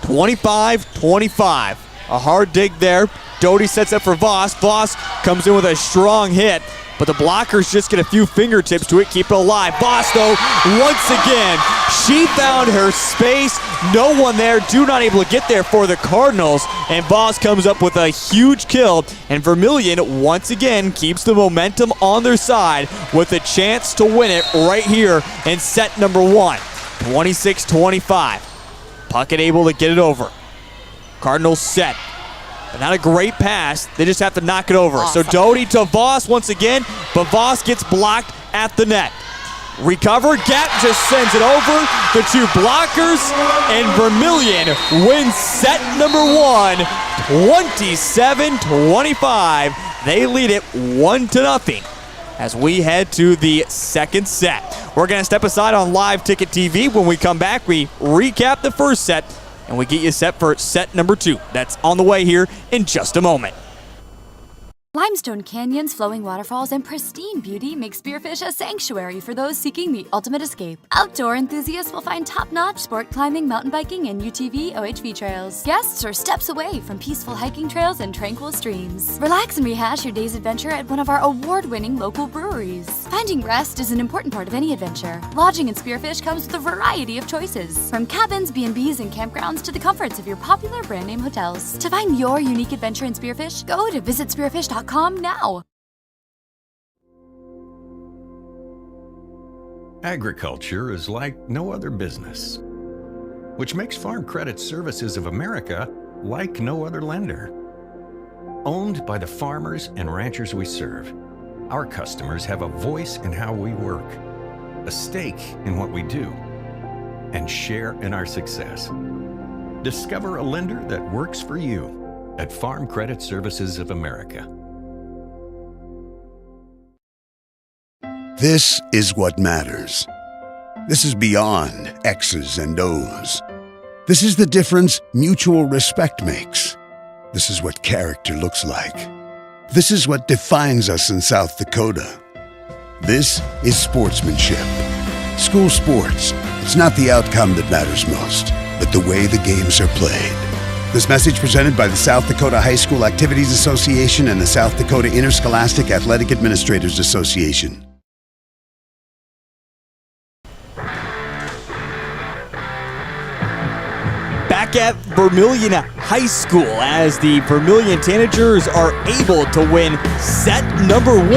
25-25. A hard dig there. Doty sets up for Voss. Voss comes in with a strong hit. but the blockers just get a few fingertips to it, keep it alive. Voss, though, once again, she found her space. No one there, not able to get there for the Cardinals, and Voss comes up with a huge kill, and Vermillion once again keeps the momentum on their side with a chance to win it right here in set number 1. 26-25. Puckett able to get it over. Cardinals set. But not a great pass. They just have to knock it over. Awesome. So Doty to Voss once again, but Voss gets blocked at the net. Recovered, Gap just sends it over. The two blockers, and Vermillion wins set number 1, 27-25. They lead it 1-0 as we head to the second set. We're going to step aside on Live Ticket TV. When we come back, we recap the first set, and we get you set for set number 2. That's on the way here in just a moment. Limestone canyons, flowing waterfalls, and pristine beauty make Spearfish a sanctuary for those seeking the ultimate escape. Outdoor enthusiasts will find top-notch sport climbing, mountain biking, and UTV OHV trails. Guests are steps away from peaceful hiking trails and tranquil streams. Relax and rehash your day's adventure at one of our award-winning local breweries. Finding rest is an important part of any adventure. Lodging in Spearfish comes with a variety of choices, from cabins, B&Bs, and campgrounds to the comforts of your popular brand-name hotels. To find your unique adventure in Spearfish, go to visitspearfish.com now. Agriculture is like no other business, which makes Farm Credit Services of America like no other lender. Owned by the farmers and ranchers we serve, our customers have a voice in how we work, a stake in what we do, and share in our success. Discover a lender that works for you at Farm Credit Services of America. This is what matters. This is beyond X's and O's. This is the difference mutual respect makes. This is what character looks like. This is what defines us in South Dakota. This is sportsmanship. School sports, it's not the outcome that matters most, but the way the games are played. This message presented by the South Dakota High School Activities Association and the South Dakota Interscholastic Athletic Administrators Association. Back at Vermillion High School as the Vermillion Tanagers are able to win set number 1,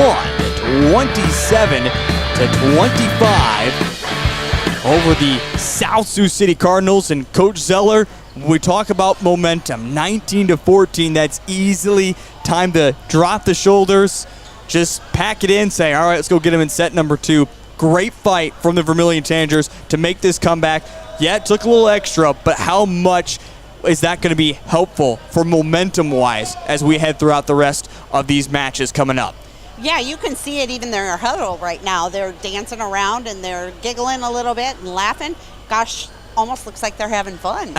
27-25 over the South Sioux City Cardinals. And Coach Zeller, we talk about momentum, 19-14, that's easily time to drop the shoulders, just pack it in, say, all right, let's go get them in set number 2. Great fight from the Vermillion Tanagers to make this comeback. Yeah, it took a little extra, but how much is that going to be helpful for momentum-wise as we head throughout the rest of these matches coming up? Yeah, you can see it even in their huddle right now. They're dancing around and they're giggling a little bit and laughing. Gosh, almost looks like they're having fun.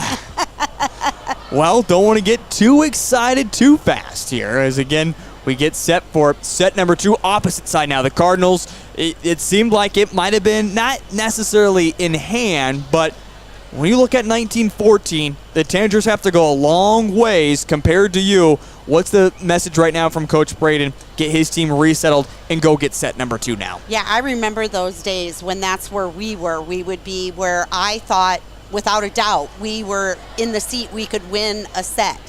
Well, don't want to get too excited too fast here, as again, we get set for set number 2, opposite side now. The Cardinals, it seemed like it might have been not necessarily in hand, but when you look at 19-14, the Tanagers have to go a long ways compared to you. What's the message right now from Coach Braden? Get his team resettled and go get set number 2 now. Yeah, I remember those days when that's where we were. We would be where I thought, without a doubt, we were in the seat we could win a set.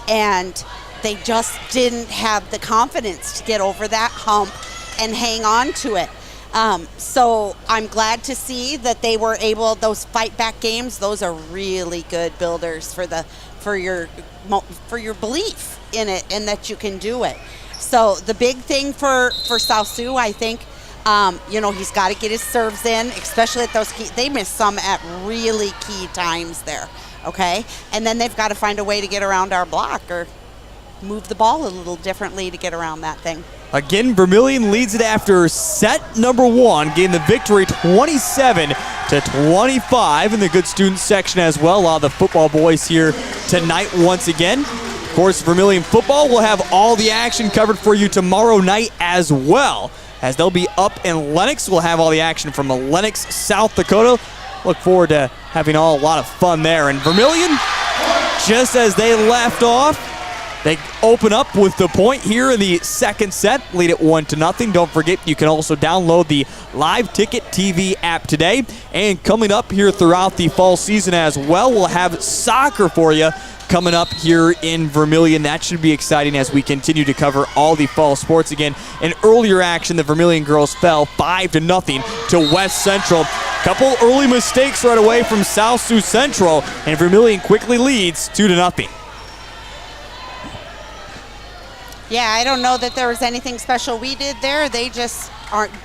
And they just didn't have the confidence to get over that hump and hang on to it. So I'm glad to see that they were able, those fight back games, those are really good builders for your belief in it and that you can do it. So the big thing for South Sioux, I think, he's got to get his serves in, especially at those key, they missed some at really key times there, okay? And then they've got to find a way to get around our block or move the ball a little differently to get around that thing. Again, Vermillion leads it after set number 1, getting the victory 27-25 in the good student section as well. A lot of the football boys here tonight once again. Of course, Vermillion football will have all the action covered for you tomorrow night as well, as they'll be up in Lenox. We'll have all the action from Lenox, South Dakota. Look forward to having a lot of fun there. And Vermillion, just as they left off, They open up with the point here in the second set, lead it 1-0. Don't forget, you can also download the Live Ticket TV app today. And coming up here throughout the fall season as well, we'll have soccer for you coming up here in Vermillion. That should be exciting as we continue to cover all the fall sports again. In earlier action, the Vermillion girls fell 5-0 to West Central. Couple early mistakes right away from South Sioux Central, and Vermillion quickly leads 2-0. Yeah, I don't know that there was anything special we did there. They just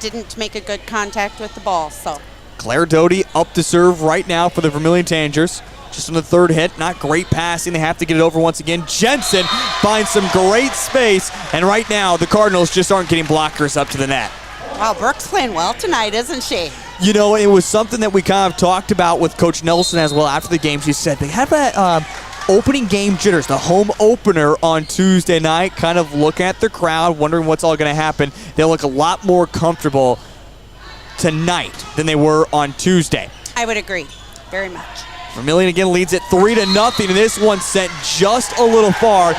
didn't make a good contact with the ball. So Claire Doty up to serve right now for the Vermillion Tanagers. Just on the third hit, not great passing. They have to get it over once again. Jensen finds some great space, and right now the Cardinals just aren't getting blockers up to the net. Wow, Brooke's playing well tonight, isn't she? You know, it was something that we kind of talked about with Coach Nelson as well after the game. She said they have that opening game jitters, the home opener on Tuesday night, kind of look at the crowd, wondering what's all going to happen. They look a lot more comfortable tonight than they were on Tuesday. I would agree, very much. Vermillion again leads it 3-0, and this one sent just a little far.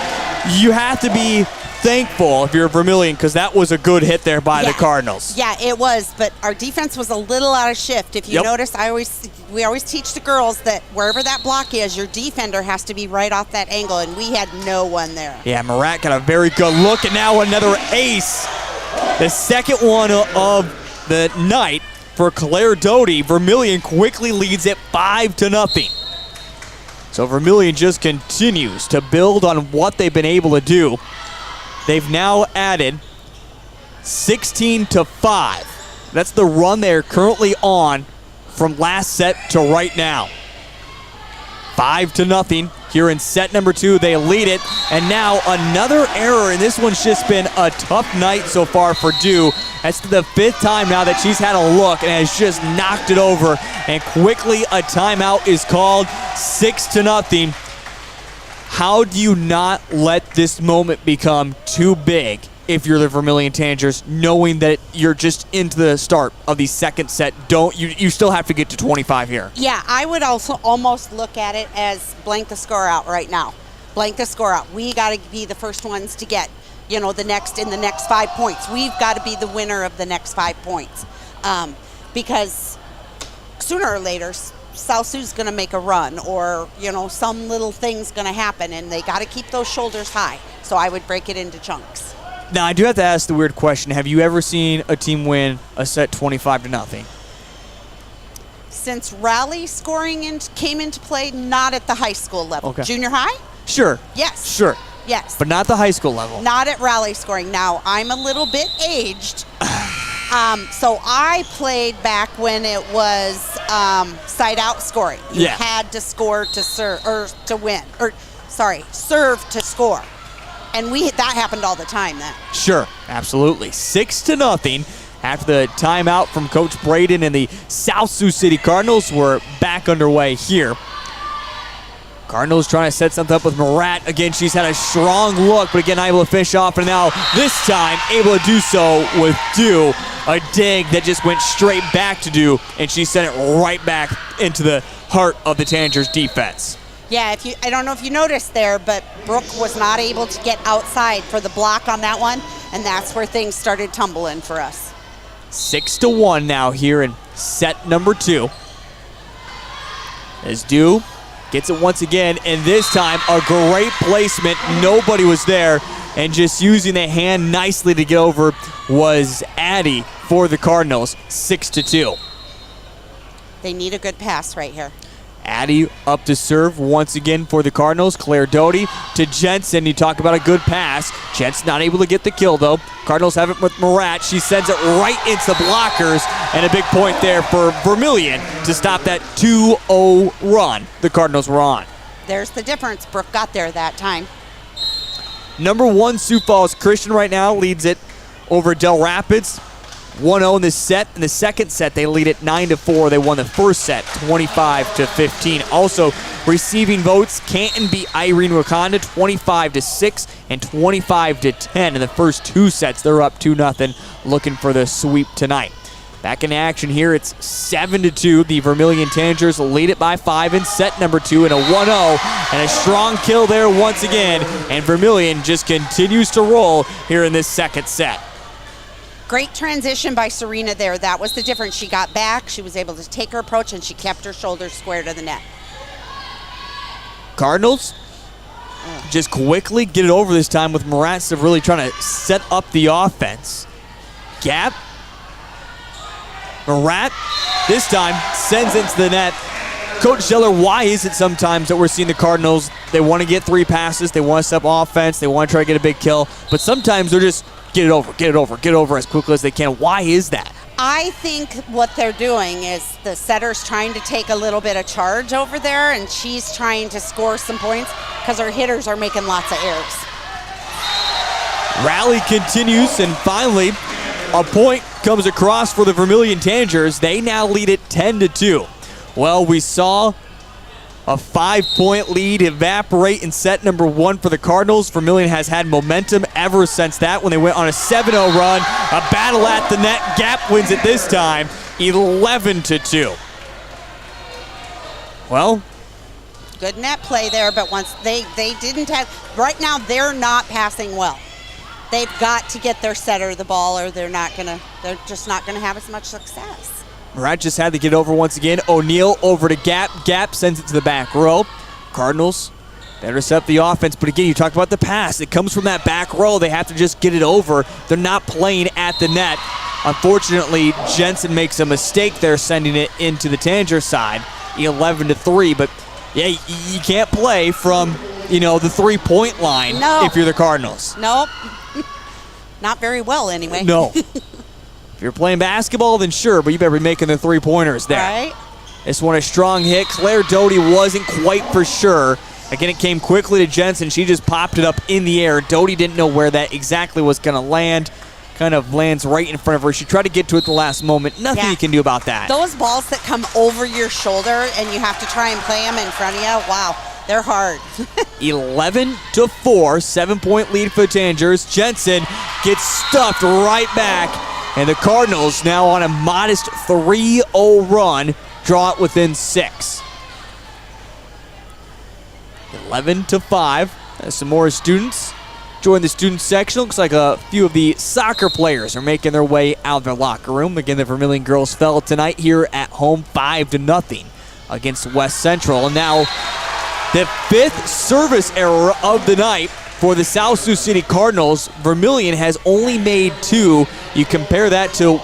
You have to be thankful if you're Vermillion, because that was a good hit there by the Cardinals. Yeah, it was, but our defense was a little out of shift. If you notice, we always teach the girls that wherever that block is, your defender has to be right off that angle, and we had no one there. Yeah, Marat got a very good look, and now another ace. The second one of the night for Claire Doty. Vermillion quickly leads it 5-0. So Vermillion just continues to build on what they've been able to do. They've now added 16-5. That's the run they're currently on from last set to right now. 5-0 here in set number 2. They lead it, and now another error, and this one's just been a tough night so far for Dew. That's the 5th time now that she's had a look and has just knocked it over, and quickly a timeout is called. 6-0. How do you not let this moment become too big if you're the Vermillion Tanagers, knowing that you're just into the start of the second set? You still have to get to 25 here. Yeah, I would also almost look at it as blank the score out right now. Blank the score out. We got to be the first ones to get, the next 5 points. We've got to be the winner of the next 5 points, because sooner or later South Sioux's going to make a run, or some little thing's going to happen, and they got to keep those shoulders high. So I would break it into chunks. Now, I do have to ask the weird question. Have you ever seen a team win a set 25-0? Since rally scoring came into play, not at the high school level. Okay. Junior high? Sure. Yes. Sure. Yes. But not the high school level. Not at rally scoring. Now, I'm a little bit aged. So I played back when it was side-out scoring. You had to score to serve, or to win. Serve to score. And that happened all the time then. Sure, absolutely. 6-0 after the timeout from Coach Braden and the South Sioux City Cardinals. We're back underway here. Cardinals trying to set something up with Marat. Again, she's had a strong look, but again, able to fish off, and now this time able to do so with Dew. A dig that just went straight back to Dew, and she sent it right back into the heart of the Tanagers defense. Yeah, I don't know if you noticed there, but Brooke was not able to get outside for the block on that one, and that's where things started tumbling for us. 6-1 now here in set number 2. As Dew gets it once again, and this time a great placement. Nobody was there, and just using the hand nicely to get over was Addie for the Cardinals. 6-2. They need a good pass right here. Addie up to serve once again for the Cardinals. Claire Doty to Jensen. You talk about a good pass. Jensen not able to get the kill, though. Cardinals have it with Marat. She sends it right into the blockers, and a big point there for Vermillion to stop that 2-0 run the Cardinals were on. There's the difference. Brooke got there that time. Number 1 Sioux Falls Christian right now leads it over Del Rapids. 1-0 in this set. In the second set, they lead it 9-4. They won the first set 25-15. Also receiving votes, Canton beat Irene Wakanda 25-6 and 25-10 in the first 2 sets. They're up 2-0, looking for the sweep tonight. Back in action here, it's 7-2. The Vermillion Tanagers lead it by 5 in set number 2 and a 1-0. And a strong kill there once again. And Vermillion just continues to roll here in this second set. Great transition by Serena there. That was the difference. She got back, she was able to take her approach, and she kept her shoulders square to the net. Cardinals just quickly get it over this time with Moratsev really trying to set up the offense. Gap. Marat, this time, sends it to the net. Coach Zeller, why is it sometimes that we're seeing the Cardinals, they want to get 3 passes, they want to set up offense, they want to try to get a big kill, but sometimes they're just get it over as quickly as they can. Why is that? I think what they're doing is the setter's trying to take a little bit of charge over there, and she's trying to score some points because her hitters are making lots of errors. Rally continues, and finally, a point comes across for the Vermillion Tanagers. They now lead it 10-2. Well, we saw a 5-point lead evaporate in set number 1 for the Cardinals. Vermillion has had momentum ever since that when they went on a 7-0 run. A battle at the net. Gap wins it this time, 11-2. Well, good net play there, but once they didn't have, right now they're not passing well. They've got to get their setter the ball or they're just not gonna have as much success. Marat just had to get over once again. O'Neal over to Gap. Gap sends it to the back row. Cardinals better set up the offense, but again, you talked about the pass. It comes from that back row. They have to just get it over. They're not playing at the net. Unfortunately, Jensen makes a mistake there, sending it into the Tanager side, 11-3. But yeah, you can't play from the 3-point line if you're the Cardinals. Nope. Not very well, anyway. No. If you're playing basketball, then sure, but you better be making the 3-pointers there. Right. This one a strong hit. Claire Doty wasn't quite for sure. Again, it came quickly to Jensen. She just popped it up in the air. Doty didn't know where that exactly was going to land. Kind of lands right in front of her. She tried to get to it the last moment. Nothing you can do about that. Those balls that come over your shoulder and you have to try and play them in front of you, wow, they're hard. 11-4, 7-point lead for the Tanagers. Jensen gets stuffed right back. And the Cardinals now on a modest 3-0 run, draw it within 6. 11-5. Some more students join the student section. Looks like a few of the soccer players are making their way out of their locker room. Again, the Vermillion girls fell tonight here at home 5-0 against West Central. And now the 5th service error of the night for the South Sioux City Cardinals. Vermillion has only made 2. You compare that to,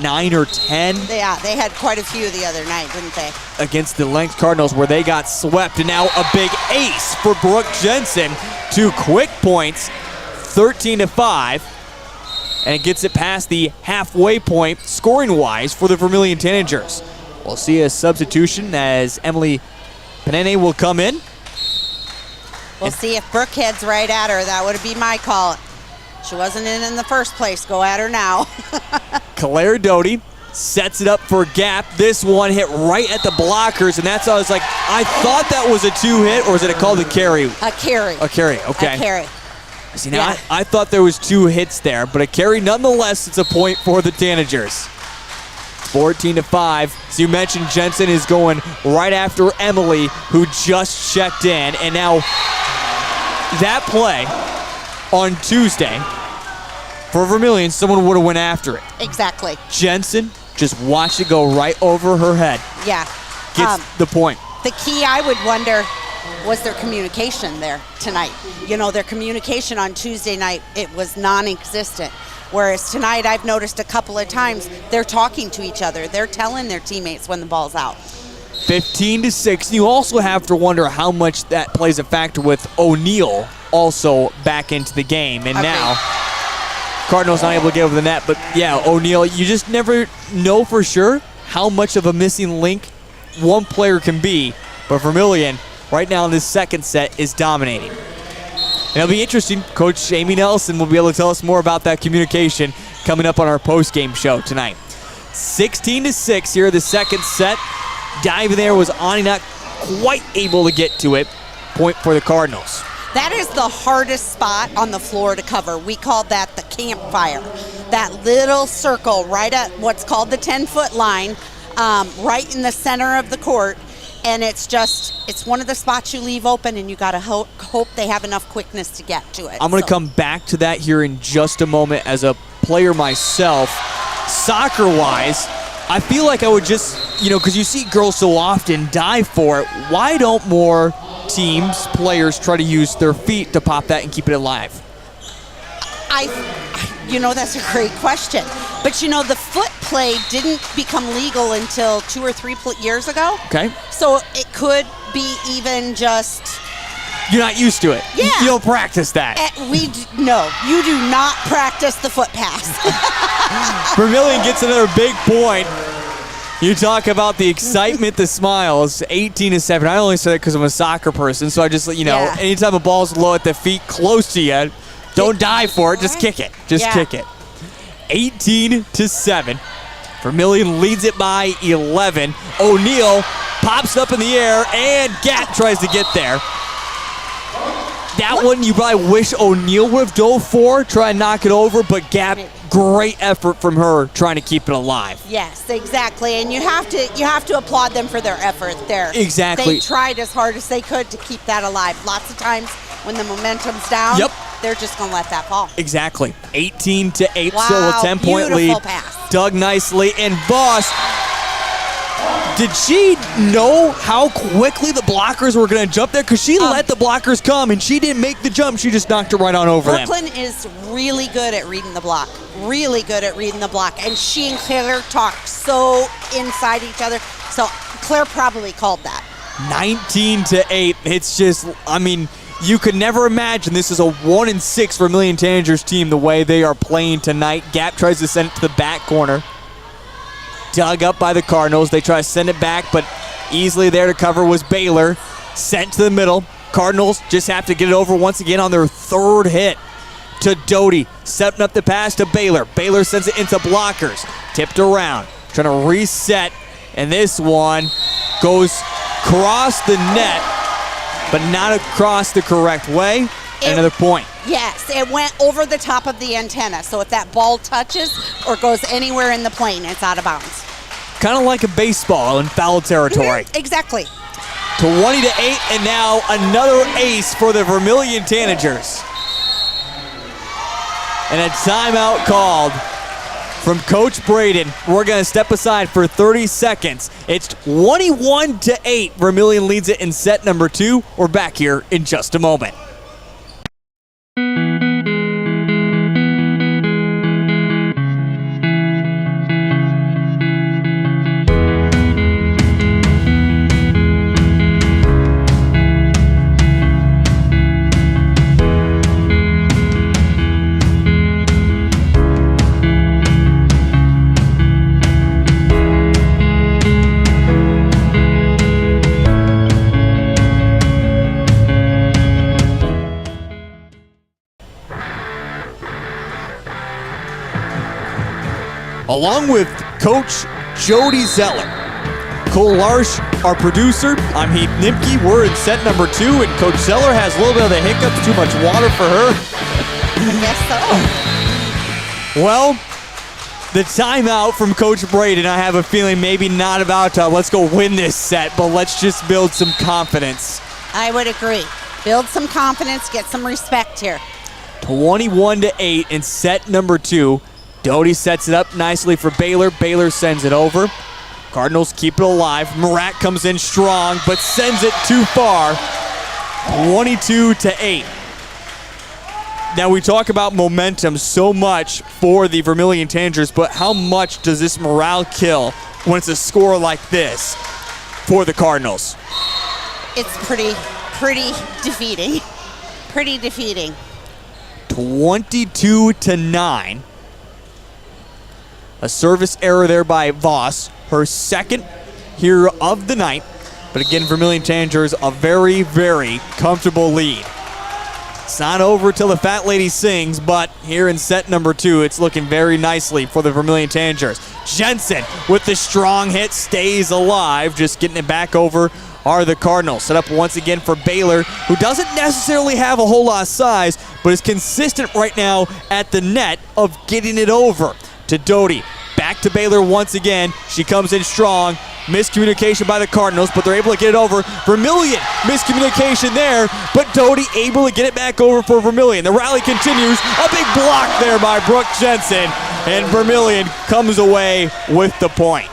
9 or 10? Yeah, they had quite a few the other night, didn't they? Against the Lynx Cardinals, where they got swept. And now a big ace for Brooke Jensen. 2 quick points, 13-5. And it gets it past the halfway point, scoring-wise, for the Vermillion Tanagers. We'll see a substitution as Emily Penene will come in. We'll see if Brooke heads right at her. That would be my call. She wasn't in the first place. Go at her now. Claire Doty sets it up for Gap. This one hit right at the blockers, and that's how I was like, I thought that was a 2-hit, or is it called a carry? A carry. A carry, okay. A carry. See, now I thought there was 2 hits there, but a carry nonetheless. It's a point for the Tanagers. 14-5. So you mentioned Jensen is going right after Emily, who just checked in, and now that play on Tuesday for Vermillion, someone would have went after it. Exactly. Jensen just watched it go right over her head. Yeah. Gets the point. The key, I would wonder, was their communication there tonight. Their communication on Tuesday night, it was non-existent. Whereas tonight, I've noticed a couple of times, they're talking to each other. They're telling their teammates when the ball's out. 15-6. You also have to wonder how much that plays a factor with O'Neal also back into the game. And now, Cardinals not able to get over the net. But yeah, O'Neal, you just never know for sure how much of a missing link one player can be. But Vermillion, right now in this second set, is dominating. And it'll be interesting. Coach Amy Nelson will be able to tell us more about that communication coming up on our post-game show tonight. 16-6 here, the second set. Diving there was Ani not quite able to get to it. Point for the Cardinals. That is the hardest spot on the floor to cover. We called that the campfire. that little circle right at what's called the 10-foot line, right in the center of the court. And it's one of the spots you leave open, and you got to hope they have enough quickness to get to it. I'm going to come back to that here in just a moment. As a player myself, soccer-wise, I feel like I would just, because you see girls so often dive for it. Why don't more teams, players, try to use their feet to pop that and keep it alive? That's a great question. But, the foot play didn't become legal until 2 or 3 years ago. Okay. So it could be even just... You're not used to it. Yeah. You don't practice that. No, you do not practice the foot pass. Vermillion gets another big point. You talk about the excitement, the smiles, 18-7. I only say that because I'm a soccer person, so I just, anytime a ball's low at the feet close to you, don't dive for it, just kick it. Kick it. 18-7. Vermillion leads it by 11. O'Neal pops up in the air, and Gap tries to get there. That one you probably wish O'Neal would have dove for, try and knock it over, but Gap, great effort from her trying to keep it alive. Yes, exactly, and you have to applaud them for their effort there. Exactly. They tried as hard as they could to keep that alive. Lots of times when the momentum's down, they're just going to let that fall. Exactly. 18-8, wow, still a 10-point lead. Pass. Dug nicely, and Voss, did she know how quickly the blockers were going to jump there? Because she let the blockers come, and she didn't make the jump. She just knocked it right on over them. Brooklyn is really good at reading the block. Really good at reading the block. And she and Claire talk so inside each other. So Claire probably called that. 19-8. It's just, you could never imagine this is a 1-6 Vermillion Tanagers team the way they are playing tonight. Gap tries to send it to the back corner. Dug up by the Cardinals. They try to send it back, but easily there to cover was Baylor. Sent to the middle. Cardinals just have to get it over once again on their third hit. To Doty, setting up the pass to Baylor. Baylor sends it into blockers. Tipped around, trying to reset, and this one goes across the net, but not across the correct way. Another point. Yes, it went over the top of the antenna, so if that ball touches or goes anywhere in the plane, it's out of bounds. Kind of like a baseball in foul territory. Exactly. 20-8, and now another ace for the Vermillion Tanagers. And a timeout called from Coach Braden. We're going to step aside for 30 seconds. It's 21-8. Vermillion leads it in set number 2. We're back here in just a moment. Along with Coach Jody Zeller, Cole Larsh, our producer, I'm Heath Nimke. We're in set number 2, and Coach Zeller has a little bit of the hiccups, too much water for her. I guess so. Well, the timeout from Coach Braden, I have a feeling maybe not about let's go win this set, but let's just build some confidence. I would agree. Build some confidence, get some respect here. 21-8 in set number 2. Doty sets it up nicely for Baylor. Baylor sends it over. Cardinals keep it alive. Marat comes in strong, but sends it too far. 22-8. Now we talk about momentum so much for the Vermillion Tanagers, but how much does this morale kill when it's a score like this for the Cardinals? It's pretty defeating. Pretty defeating. 22-9. A service error there by Voss, her second here of the night. But again, Vermillion Tanagers a very, very comfortable lead. It's not over till the fat lady sings, but here in set number 2, it's looking very nicely for the Vermillion Tanagers. Jensen with the strong hit stays alive, just getting it back over are the Cardinals. Set up once again for Baylor, who doesn't necessarily have a whole lot of size, but is consistent right now at the net of getting it over to Doty. Back to Baylor once again. She comes in strong. Miscommunication by the Cardinals, but they're able to get it over. Vermillion, miscommunication there, but Doty able to get it back over for Vermillion. The rally continues. A big block there by Brooke Jensen, and Vermillion comes away with the point.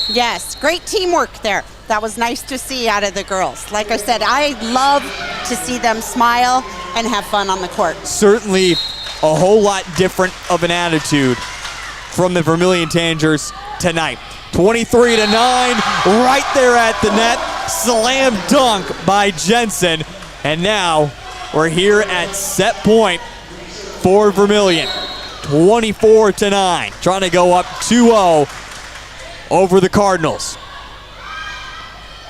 Yes, great teamwork there. That was nice to see out of the girls. Like I said, I love to see them smile and have fun on the court. Certainly a whole lot different of an attitude from the Vermillion Tanagers tonight. 23-9, right there at the net. Slam dunk by Jensen. And now we're here at set point for Vermillion. 24-9, trying to go up 2-0 over the Cardinals.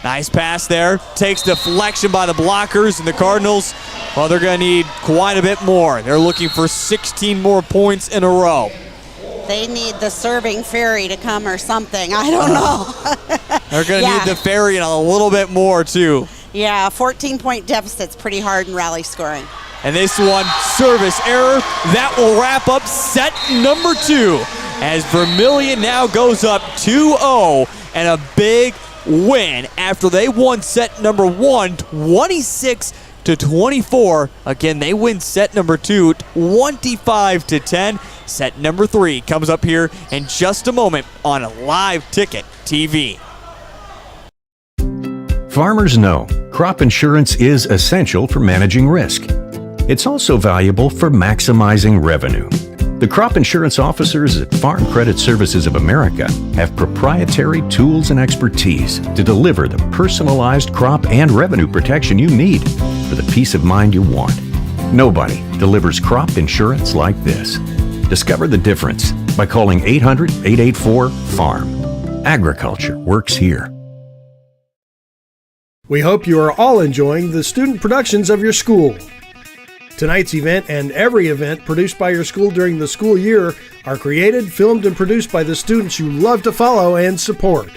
Nice pass there. Takes deflection by the blockers, and the Cardinals, well, they're going to need quite a bit more. They're looking for 16 more points in a row. They need the serving fairy to come or something. I don't know. They're going to need the fairy and a little bit more, too. Yeah, 14-point deficit's pretty hard in rally scoring. And this one, service error. That will wrap up set number 2 as Vermillion now goes up 2-0 and a big win after they won set number 1, 26-24. Again, they win set number 2, 25-10. Set number 3 comes up here in just a moment on Live Ticket TV. Farmers know crop insurance is essential for managing risk. It's also valuable for maximizing revenue. The crop insurance officers at Farm Credit Services of America have proprietary tools and expertise to deliver the personalized crop and revenue protection you need for the peace of mind you want. Nobody delivers crop insurance like this. Discover the difference by calling 800-884-FARM. Agriculture works here. We hope you are all enjoying the student productions of your school. Tonight's event and every event produced by your school during the school year are created, filmed, and produced by the students you love to follow and support.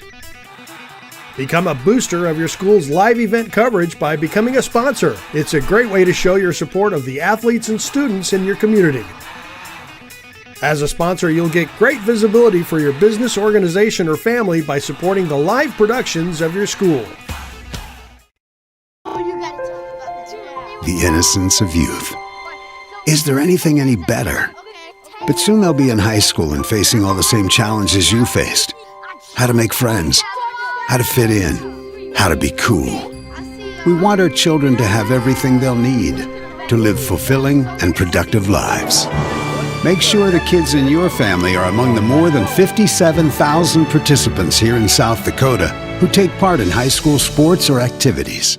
Become a booster of your school's live event coverage by becoming a sponsor. It's a great way to show your support of the athletes and students in your community. As a sponsor, you'll get great visibility for your business, organization, or family by supporting the live productions of your school. The innocence of youth. Is there anything any better? But soon they'll be in high school and facing all the same challenges you faced. How to make friends, how to fit in, how to be cool. We want our children to have everything they'll need to live fulfilling and productive lives. Make sure the kids in your family are among the more than 57,000 participants here in South Dakota who take part in high school sports or activities.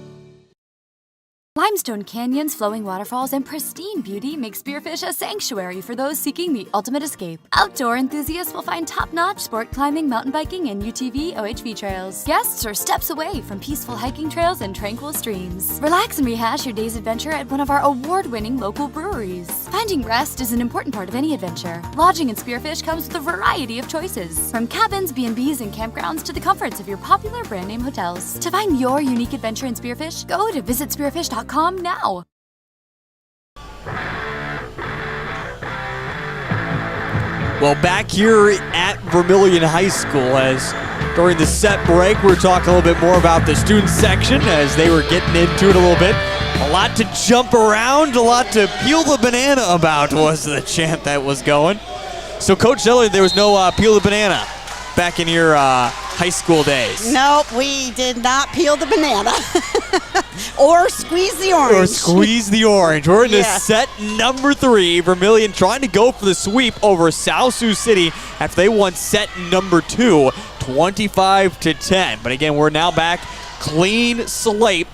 Limestone canyons, flowing waterfalls, and pristine beauty make Spearfish a sanctuary for those seeking the ultimate escape. Outdoor enthusiasts will find top-notch sport climbing, mountain biking, and UTV OHV trails. Guests are steps away from peaceful hiking trails and tranquil streams. Relax and rehash your day's adventure at one of our award-winning local breweries. Finding rest is an important part of any adventure. Lodging in Spearfish comes with a variety of choices, from cabins, B&Bs, and campgrounds to the comforts of your popular brand-name hotels. To find your unique adventure in Spearfish, go to visitspearfish.com now. Well, back here at Vermillion High School, as during the set break, we were talking a little bit more about the student section as they were getting into it a little bit. A lot to jump around, a lot to peel the banana about was the chant that was going. So, Coach Zeller, there was no peel the banana back in your high school days. Nope, we did not peel the banana. Or squeeze the orange. Or squeeze the orange. We're in the set number 3. Vermillion trying to go for the sweep over Sioux City after they won set number 2, 25-10. But again, we're now back clean slate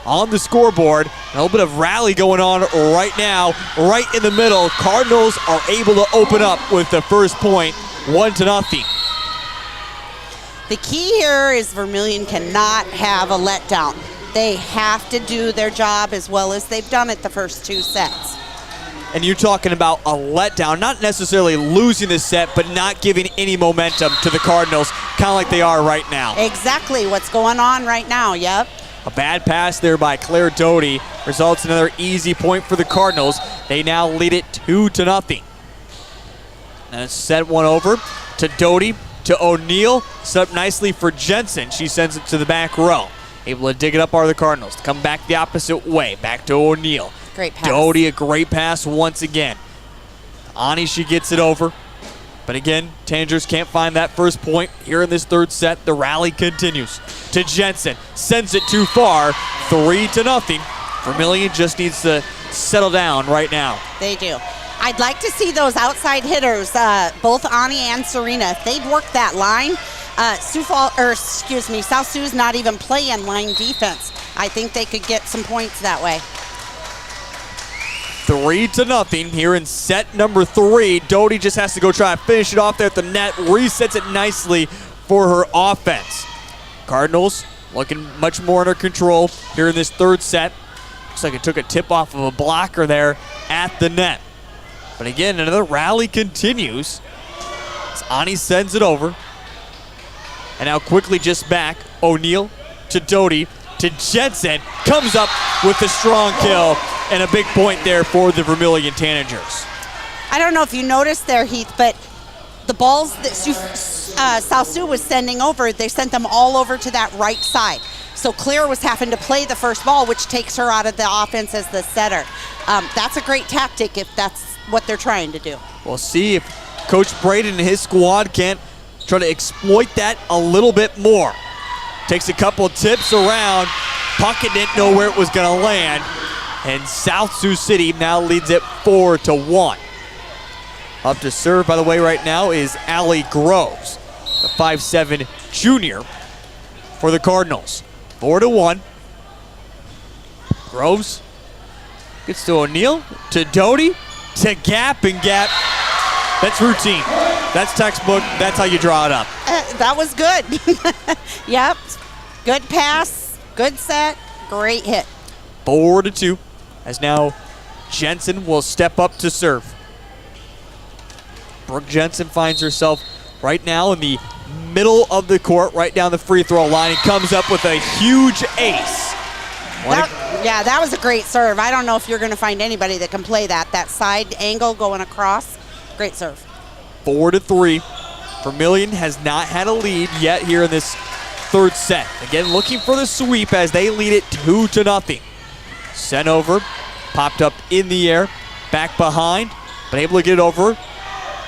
on the scoreboard. A little bit of rally going on right now, right in the middle. Cardinals are able to open up with the first point, 1-0. The key here is Vermillion cannot have a letdown. They have to do their job as well as they've done it the first 2 sets. And you're talking about a letdown, not necessarily losing the set, but not giving any momentum to the Cardinals, kind of like they are right now. Exactly what's going on right now, yep. A bad pass there by Claire Doty results in another easy point for the Cardinals. They now lead it 2-0. And set one over to Doty, to O'Neal. Set up nicely for Jensen. She sends it to the back row. Able to dig it up are the Cardinals. Come back the opposite way. Back to O'Neal. Great pass. Doty, a great pass once again. Ani, she gets it over. But again, Tanagers can't find that first point here in this third set. The rally continues to Jensen. Sends it too far. 3-0. Vermillion just needs to settle down right now. They do. I'd like to see those outside hitters, both Ani and Serena. If they'd work that line, South Sioux's not even playing line defense. I think they could get some points that way. 3-0 here in set number 3. Doty just has to go try to finish it off there at the net. Resets it nicely for her offense. Cardinals looking much more under control here in this third set. Looks like it took a tip off of a blocker there at the net. But again, another rally continues as Ani sends it over. And now quickly just back. O'Neal to Doty to Jensen. Comes up with a strong kill and a big point there for the Vermillion Tanagers. I don't know if you noticed there, Heath, but the balls that South Sioux was sending over, they sent them all over to that right side. So Claire was having to play the first ball, which takes her out of the offense as the setter. That's a great tactic if that's what they're trying to do. We'll see if Coach Braden and his squad can't try to exploit that a little bit more. Takes a couple tips around. Puckett didn't know where it was going to land. And South Sioux City now leads it 4-1. Up to serve, by the way, right now is Allie Groves, the 5'7" junior for the Cardinals. 4-1. Groves gets to O'Neal, to Doty, to Gap, and Gap. That's routine. That's textbook. That's how you draw it up. That was good. Yep. Good pass, good set, great hit. 4-2. As now Jensen will step up to serve. Brooke Jensen finds herself right now in the middle of the court, right down the free throw line, and comes up with a huge ace. That was a great serve. I don't know if you're going to find anybody that can play that. That side angle going across, great serve. 4-3. Vermillion has not had a lead yet here in this third set. Again, looking for the sweep as they lead it 2-0. Sent over, popped up in the air, back behind, but able to get it over.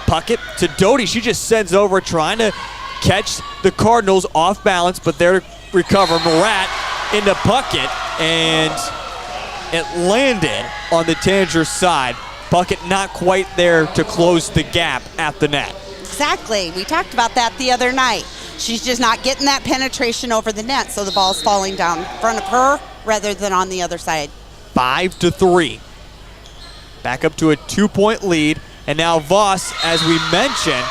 Puckett to Doty. She just sends over, trying to catch the Cardinals off balance, but there to recover. Murat into Puckett, and it landed on the Tanager side. Puckett not quite there to close the gap at the net. Exactly. We talked about that the other night. She's just not getting that penetration over the net, so the ball's falling down in front of her rather than on the other side. 5-3. Back up to a 2-point lead. And now Voss, as we mentioned.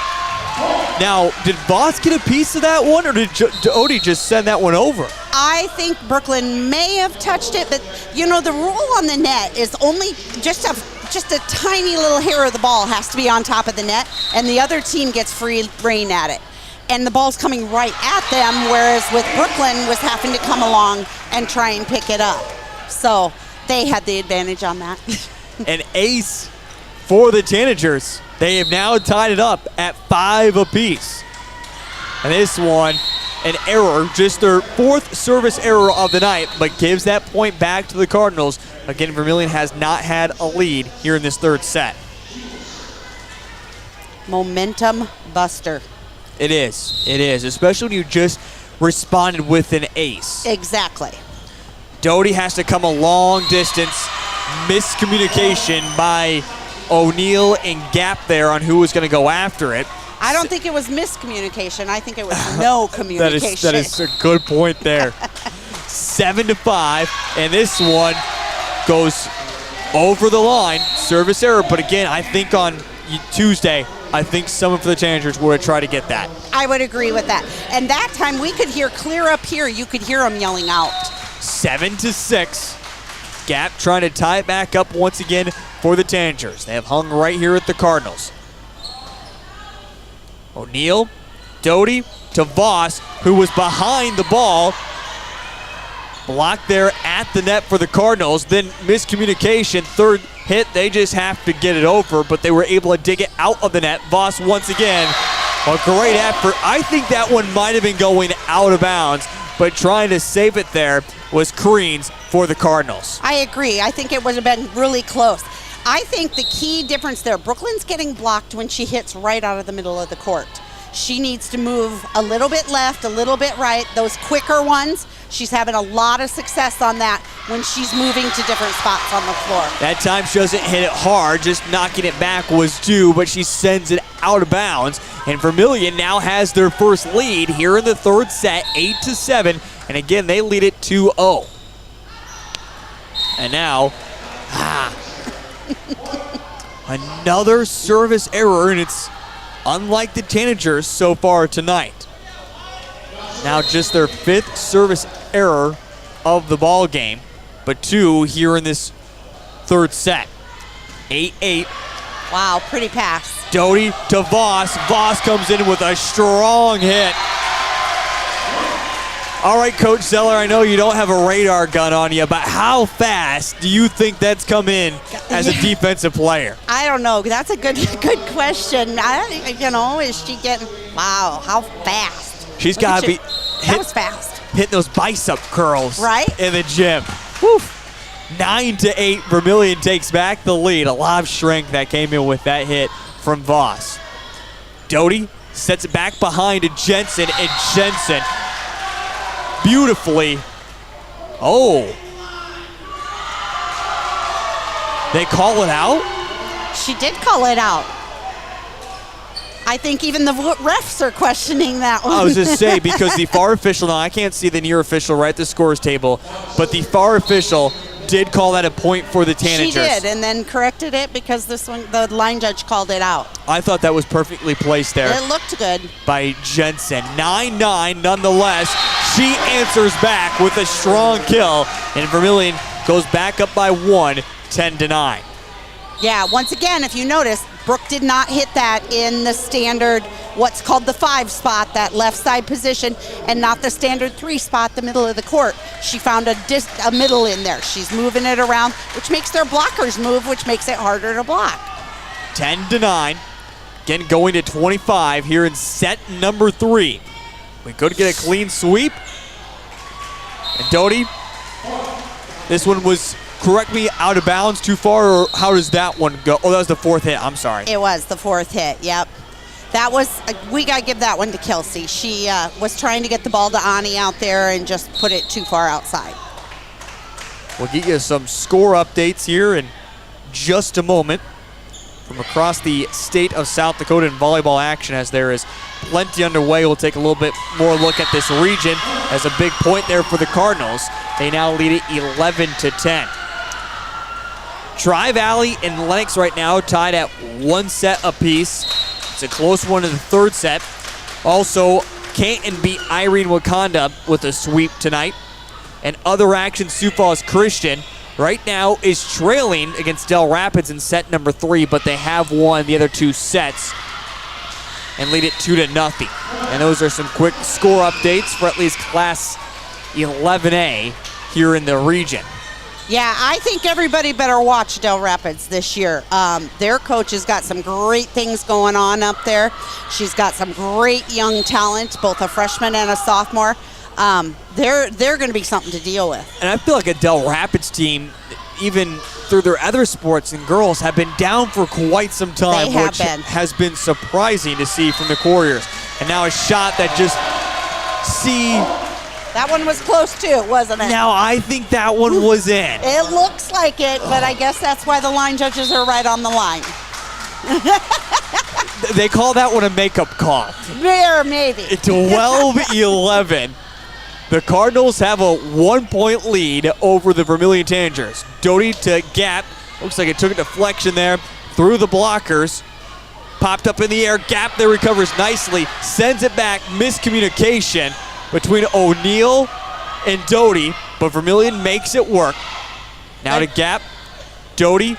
Now, did Voss get a piece of that one, or did Doty just send that one over? I think Brooklyn may have touched it, but you know, the rule on the net is only just a tiny little hair of the ball has to be on top of the net, and the other team gets free reign at it. And the ball's coming right at them, whereas with Brooklyn was having to come along and try and pick it up. So they had the advantage on that. An ace for the Tanagers. They have now tied it up at 5 apiece. And this one, an error, just their 4th service error of the night, but gives that point back to the Cardinals. Again, Vermillion has not had a lead here in this third set. Momentum buster. It is, especially when you just responded with an ace. Exactly. Doty has to come a long distance. Miscommunication by O'Neal and Gap there on who was going to go after it. I don't think it was miscommunication. I think it was no communication. that is a good point there. 7-5, and this one goes over the line. Service error, but again, I think on Tuesday, I think someone for the Tanagers would try to get that. I would agree with that. And that time we could hear clear up here. You could hear them yelling out. 7-6. Gap trying to tie it back up once again for the Tanagers. They have hung right here at the Cardinals. O'Neal, Doty to Voss, who was behind the ball. Blocked there at the net for the Cardinals. Then miscommunication, third hit. They just have to get it over, but they were able to dig it out of the net. Voss once again, a great effort. I think that one might have been going out of bounds, but trying to save it there was Creans for the Cardinals. I agree. I think it would have been really close. I think the key difference there, Brooklyn's getting blocked when she hits right out of the middle of the court. She needs to move a little bit left, a little bit right. Those quicker ones, she's having a lot of success on that when she's moving to different spots on the floor. That time she doesn't hit it hard, just knocking it back was due, but she sends it out of bounds. And Vermillion now has their first lead here in the third set, 8-7. And again, they lead it 2-0. And now, another service error, and it's unlike the Tanagers so far tonight. Now just their 5th service error of the ball game, but 2 here in this third set. 8-8. Wow, pretty pass. Doty to Voss. Voss comes in with a strong hit. All right, Coach Zeller, I know you don't have a radar gun on you, but how fast do you think that's come in as a defensive player? I don't know. That's a good question. Is she getting, wow, how fast? She's got to be that was fast. Hitting those bicep curls right in the gym. Woo. 9-8, Vermillion takes back the lead. A lot of strength that came in with that hit from Voss. Doty sets it back behind to Jensen, and Jensen beautifully. Oh. They call it out? She did call it out. I think even the refs are questioning that one. I was just saying, because the FAR official, now I can't see the near official right at the scores table, but the FAR official did call that a point for the Tanagers. She did, and then corrected it because this one, the line judge called it out. I thought that was perfectly placed there. It looked good. By Jensen. 9-9 nonetheless. She answers back with a strong kill, and Vermillion goes back up by 1, 10-9. Yeah, once again, if you notice, Brooke did not hit that in the standard, what's called the 5 spot, that left side position, and not the standard 3 spot, the middle of the court. She found a middle in there. She's moving it around, which makes their blockers move, which makes it harder to block. 10-9. Again, going to 25 here in set number 3. We could get a clean sweep. And Doty, this one was, correct me, out of bounds too far, or how does that one go? Oh, that was the 4th hit. I'm sorry. It was the 4th hit, yep. That was, we got to give that one to Kelsey. She was trying to get the ball to Ani out there and just put it too far outside. We'll get you some score updates here in just a moment from across the state of South Dakota in volleyball action, as there is plenty underway. We'll take a little bit more look at this region as a big point there for the Cardinals. They now lead it 11-10. Tri-Valley and Lennox right now tied at 1 set apiece. It's a close one in the third set. Also, Canton beat Irene Wakanda with a sweep tonight. And other action, Sioux Falls Christian right now is trailing against Del Rapids in set number 3, but they have won the other 2 sets and lead it 2-0. And those are some quick score updates for at least Class 11A here in the region. Yeah, I think everybody better watch Del Rapids this year. Their coach has got some great things going on up there. She's got some great young talent, both a freshman and a sophomore. They're going to be something to deal with. And I feel like a Del Rapids team, even through their other sports and girls, have been down for quite some time, which has been surprising to see from the Couriers. And now a shot that just That one was close too, wasn't it? Now I think that one was in. It looks like it, but I guess that's why the line judges are right on the line. They call that one a makeup call. There, maybe. 12-11. The Cardinals have a 1-point lead over the Vermillion Tanagers. Doty to Gap. Looks like it took a deflection there. Through the blockers. Popped up in the air. Gap there recovers nicely. Sends it back. Miscommunication between O'Neal and Doty. But Vermillion makes it work. Now to Gap. Doty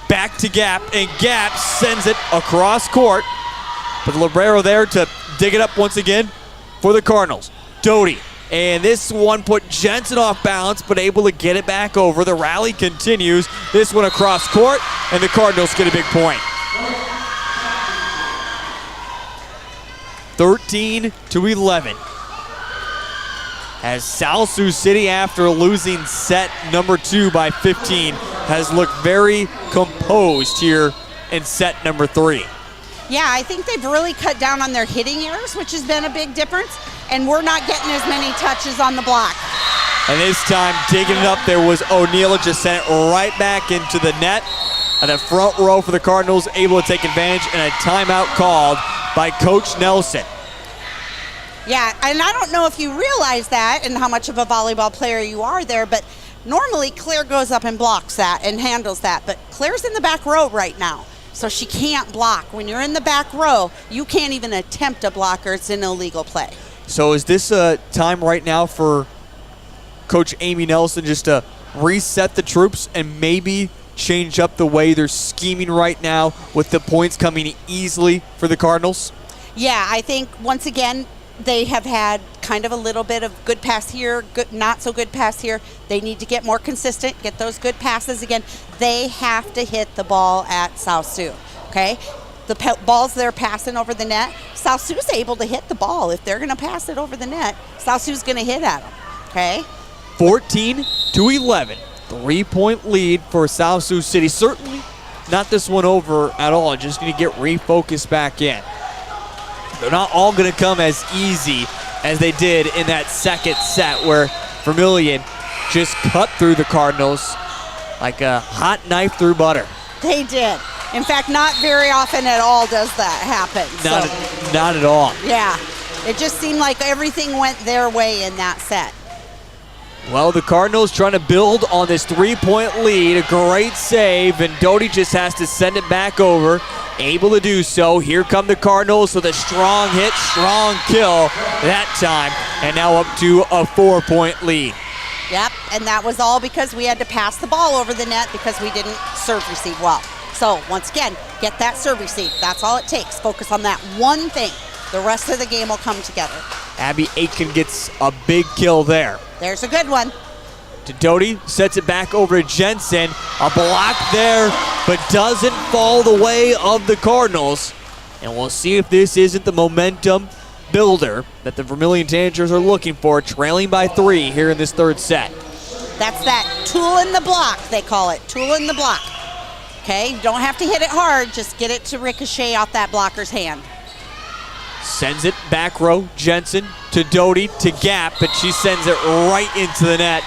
back to Gap, and Gap sends it across court. But the libero there to dig it up once again for the Cardinals. Doty. And this one put Jensen off balance, but able to get it back over. The rally continues. This one across court, and the Cardinals get a big point. 13-11. As South Sioux City, after losing set number 2 by 15, has looked very composed here in set number 3. Yeah, I think they've really cut down on their hitting errors, which has been a big difference, and we're not getting as many touches on the block. And this time, digging it up, there was O'Neal, just sent it right back into the net. And the front row for the Cardinals able to take advantage, and a timeout called by Coach Nelson. Yeah, and I don't know if you realize that and how much of a volleyball player you are there, but normally Claire goes up and blocks that and handles that, but Claire's in the back row right now. So she can't block. When you're in the back row, you can't even attempt a blocker. It's an illegal play. So is this a time right now for Coach Amy Nelson just to reset the troops and maybe change up the way they're scheming right now with the points coming easily for the Cardinals? Yeah, I think once again, they have had kind of a little bit of good pass here, good, not so good pass here. They need to get more consistent, get those good passes again. They have to hit the ball at South Sioux, okay? The balls they're passing over the net, South Sioux's able to hit the ball. If they're going to pass it over the net, South Sioux's going to hit at them, okay? 14-11, 3-point lead for South Sioux City. Certainly not this one over at all. Just need to get refocused back in. They're not all going to come as easy as they did in that second set where Vermillion just cut through the Cardinals like a hot knife through butter. They did. In fact, not very often at all does that happen. Not at all. Yeah. It just seemed like everything went their way in that set. Well, the Cardinals trying to build on this 3-point lead. A great save, and Doty just has to send it back over. Able to do so. Here come the Cardinals with a strong hit, strong kill that time, and now up to a 4-point lead. Yep, and that was all because we had to pass the ball over the net because we didn't serve receive well. So, once again, get that serve receive. That's all it takes. Focus on that one thing. The rest of the game will come together. Abby Aitken gets a big kill there. There's a good one. To Doty, sets it back over to Jensen. A block there, but doesn't fall the way of the Cardinals. And we'll see if this isn't the momentum builder that the Vermillion Tanagers are looking for, trailing by 3 here in this third set. That's that tool in the block, they call it. Tool in the block. Okay, you don't have to hit it hard, just get it to ricochet off that blocker's hand. Sends it back row, Jensen to Doty to Gap, but she sends it right into the net.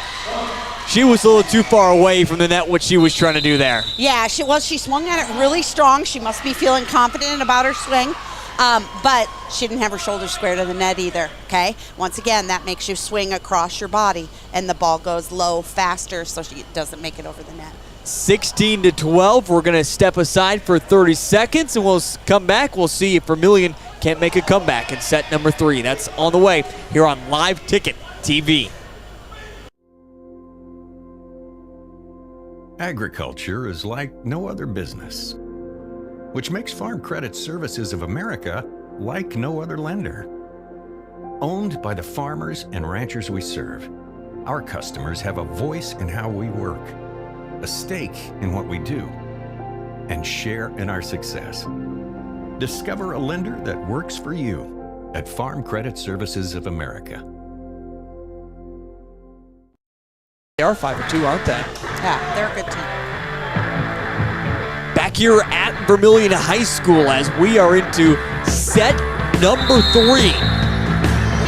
She was a little too far away from the net, what she was trying to do there. Yeah, she swung at it really strong. She must be feeling confident about her swing, but she didn't have her shoulders square to the net either, okay? Once again, that makes you swing across your body, and the ball goes low faster so it doesn't make it over the net. 16-12, we're going to step aside for 30 seconds, and we'll come back. We'll see if Vermillion can't make a comeback in set number 3. That's on the way here on Live Ticket TV. Agriculture is like no other business, which makes Farm Credit Services of America like no other lender. Owned by the farmers and ranchers we serve, our customers have a voice in how we work, a stake in what we do, and share in our success. Discover a lender that works for you at Farm Credit Services of America. They are 5-2, aren't they? Yeah, they're a good team. Back here at Vermillion High School as we are into set number 3.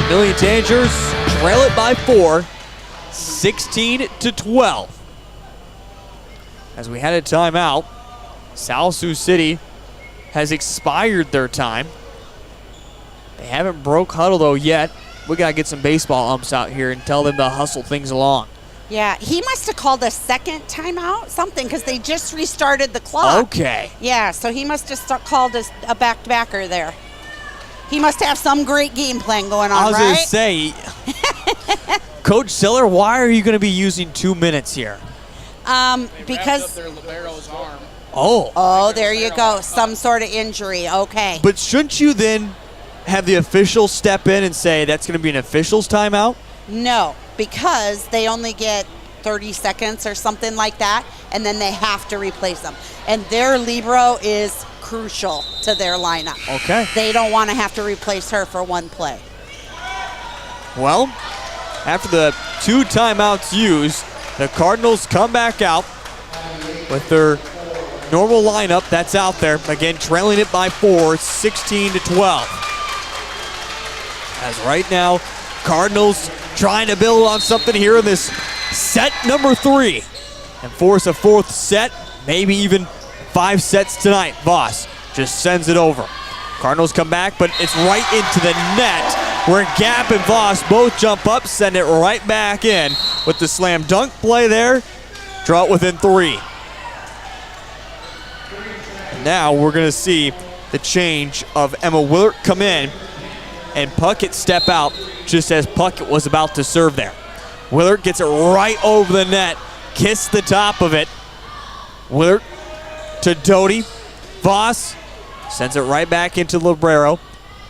Vermillion Tanagers trail it by 4, 16-12. As we had a timeout, South Sioux City has expired their time. They haven't broke huddle though yet. We gotta get some baseball umps out here and tell them to hustle things along. Yeah, he must have called a second timeout, something, because they just restarted the clock. Okay. Yeah, so he must have called a back-to-backer there. He must have some great game plan going on, right? I was going to say, Coach Siller, why are you going to be using 2 minutes here? Because their libero's arm. Oh, there you go. Some sort of injury. Okay. But shouldn't you then have the officials step in and say that's going to be an official's timeout? No, because they only get 30 seconds or something like that, and then they have to replace them. And their libero is crucial to their lineup. Okay. They don't want to have to replace her for one play. Well, after the 2 timeouts used, the Cardinals come back out with their normal lineup that's out there. Again, trailing it by 4, 16-12. As right now, Cardinals trying to build on something here in this set number 3 and force a 4th set, maybe even 5 sets tonight. Voss just sends it over. Cardinals come back, but it's right into the net where Gap and Voss both jump up, send it right back in with the slam dunk play there. Draw it within 3. Now we're going to see the change of Emma Willert come in and Puckett step out just as Puckett was about to serve there. Willert gets it right over the net, kissed the top of it. Willert to Doty. Voss sends it right back into Librero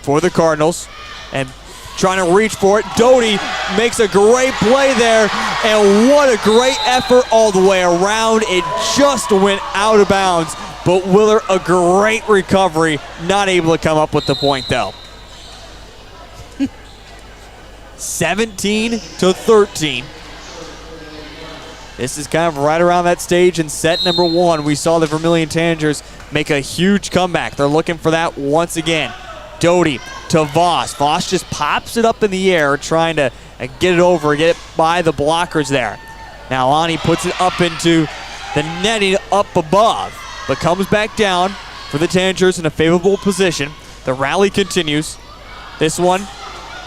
for the Cardinals and trying to reach for it. Doty makes a great play there, and what a great effort all the way around. It just went out of bounds, but Willert, a great recovery, not able to come up with the point though. 17-13. This is kind of right around that stage in set number 1. We saw the Vermillion Tanagers make a huge comeback. They're looking for that once again. Doty to Voss. Voss just pops it up in the air, trying to get it over, get it by the blockers there. Now Ani puts it up into the netting up above, but comes back down for the Tanagers in a favorable position. The rally continues. This one,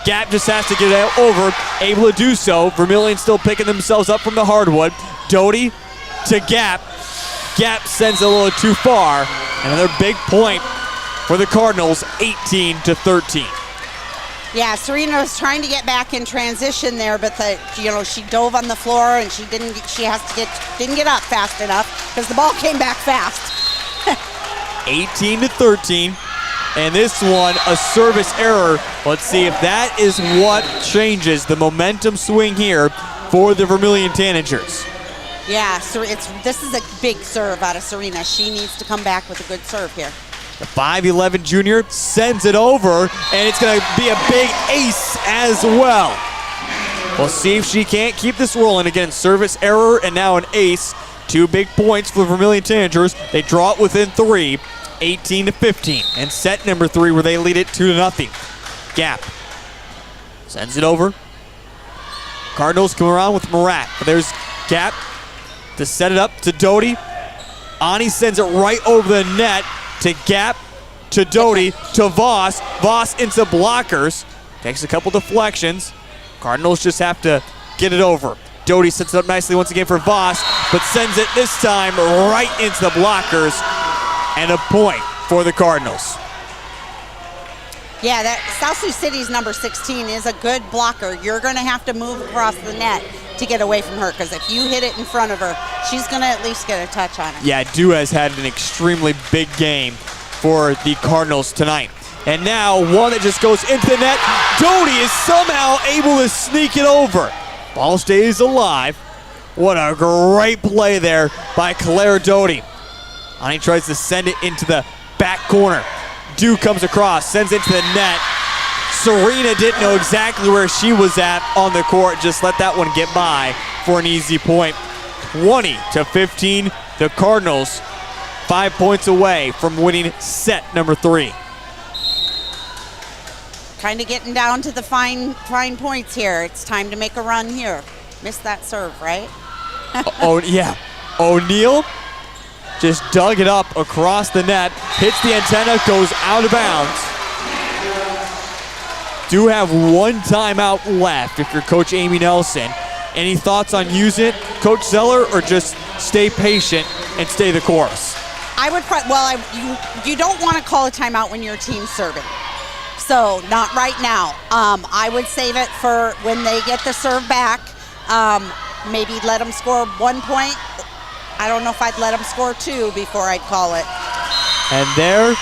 Gap just has to get it over, able to do so. Vermillion still picking themselves up from the hardwood. Doty to Gap. Gap sends it a little too far. Another big point for the Cardinals, 18-13. Yeah, Serena was trying to get back in transition there, but she dove on the floor and didn't get up fast enough because the ball came back fast. 18-13. And this one, a service error. Let's see if that is what changes the momentum swing here for the Vermillion Tanagers. Yeah, so this is a big serve out of Serena. She needs to come back with a good serve here. The 5'11 junior sends it over, and it's going to be a big ace as well. We'll see if she can't keep this rolling. Again, service error and now an ace. 2 big points for the Vermillion Tanagers. They draw it within 3. 18-15, and set number 3 where they lead it 2-0. Gap sends it over. Cardinals come around with Marat, but there's Gap to set it up to Doty. Ani sends it right over the net to Gap, to Doty, to Voss. Voss into blockers, takes a couple deflections. Cardinals just have to get it over. Doty sets it up nicely once again for Voss, but sends it this time right into the blockers. And a point for the Cardinals. Yeah, that South Sioux City's number 16 is a good blocker. You're going to have to move across the net to get away from her, because if you hit it in front of her, she's going to at least get a touch on it. Yeah, Du has had an extremely big game for the Cardinals tonight. And now one that just goes into the net. Doty is somehow able to sneak it over. Ball stays alive. What a great play there by Claire Doty. Ani tries to send it into the back corner. Du comes across, sends it to the net. Serena didn't know exactly where she was at on the court. Just let that one get by for an easy point. 20-15, the Cardinals 5 points away from winning set number 3. Kind of getting down to the fine points here. It's time to make a run here. Missed that serve, right? Oh, yeah. O'Neal just dug it up across the net, hits the antenna, goes out of bounds. Do have 1 timeout left if you're Coach Amy Nelson. Any thoughts on using it, Coach Zeller, or just stay patient and stay the course? I would you don't want to call a timeout when your team's serving. So not right now. I would save it for when they get the serve back. Maybe let them score 1 point I don't know if I'd let them score 2 before I'd call it. And there,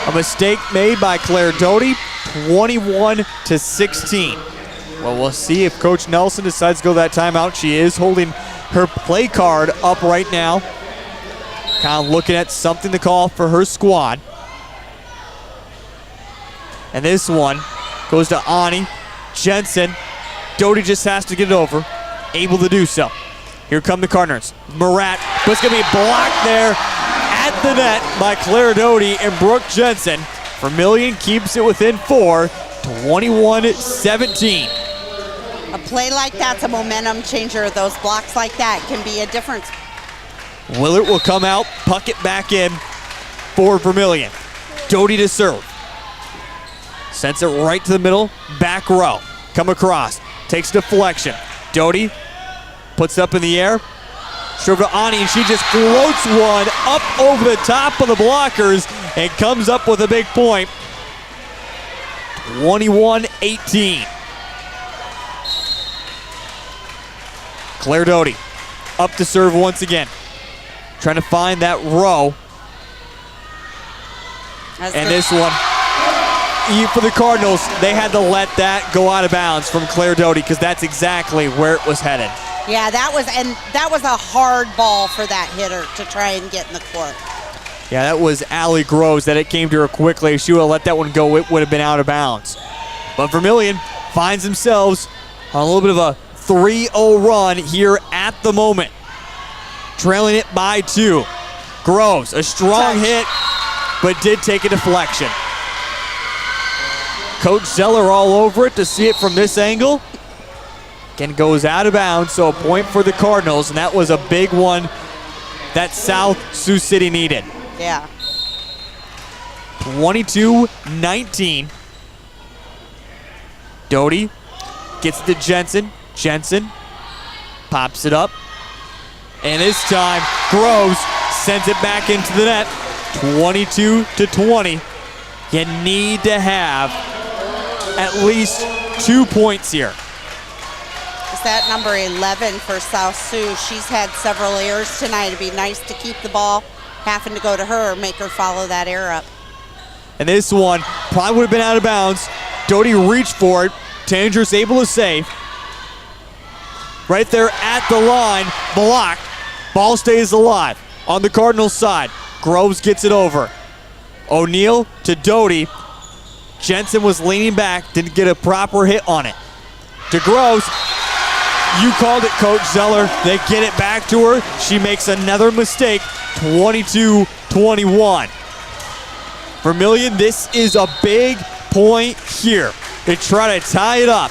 a mistake made by Claire Doty, 21-16. Well, we'll see if Coach Nelson decides to go that timeout. She is holding her play card up right now. Kind of looking at something to call for her squad. And this one goes to Ani Jensen. Doty just has to get it over. Able to do so. Here come the Cardinals. Murat, but it's going to be blocked there at the net by Claire Doty and Brooke Jensen. Vermillion keeps it within 4, 21-17. A play like that's a momentum changer. Those blocks like that can be a difference. Willard will come out, puck it back in for Vermillion. Doty to serve. Sends it right to the middle, back row. Come across, takes deflection. Doty puts it up in the air. Straight over to Ani, and she just floats one up over the top of the blockers and comes up with a big point. 21-18. Claire Doty up to serve once again. Trying to find that row. And this one, for the Cardinals, they had to let that go out of bounds from Claire Doty because that's exactly where it was headed. Yeah, that was a hard ball for that hitter to try and get in the court. Yeah, that was Allie Groves that it came to her quickly. If she would have let that one go, it would have been out of bounds. But Vermillion finds themselves on a little bit of a 3-0 run here at the moment. Trailing it by 2. Groves, a strong hit, but did take a deflection. Coach Zeller all over it to see it from this angle. Again, goes out of bounds, so a point for the Cardinals, and that was a big one that South Sioux City needed. Yeah. 22-19. Doty gets it to Jensen. Jensen pops it up. And this time, Groves sends it back into the net. 22-20. You need to have at least 2 points here. Is that number 11 for South Sioux? She's had several errors tonight. It'd be nice to keep the ball having to go to her, make her follow that error up. And this one probably would have been out of bounds. Doty reached for it. Tanger's able to save. Right there at the line, blocked. Ball stays alive on the Cardinals side. Groves gets it over. O'Neal to Doty. Jensen was leaning back, didn't get a proper hit on it. To Groves. You called it, Coach Zeller. They get it back to her. She makes another mistake. 22-21. Vermillion, this is a big point here. They try to tie it up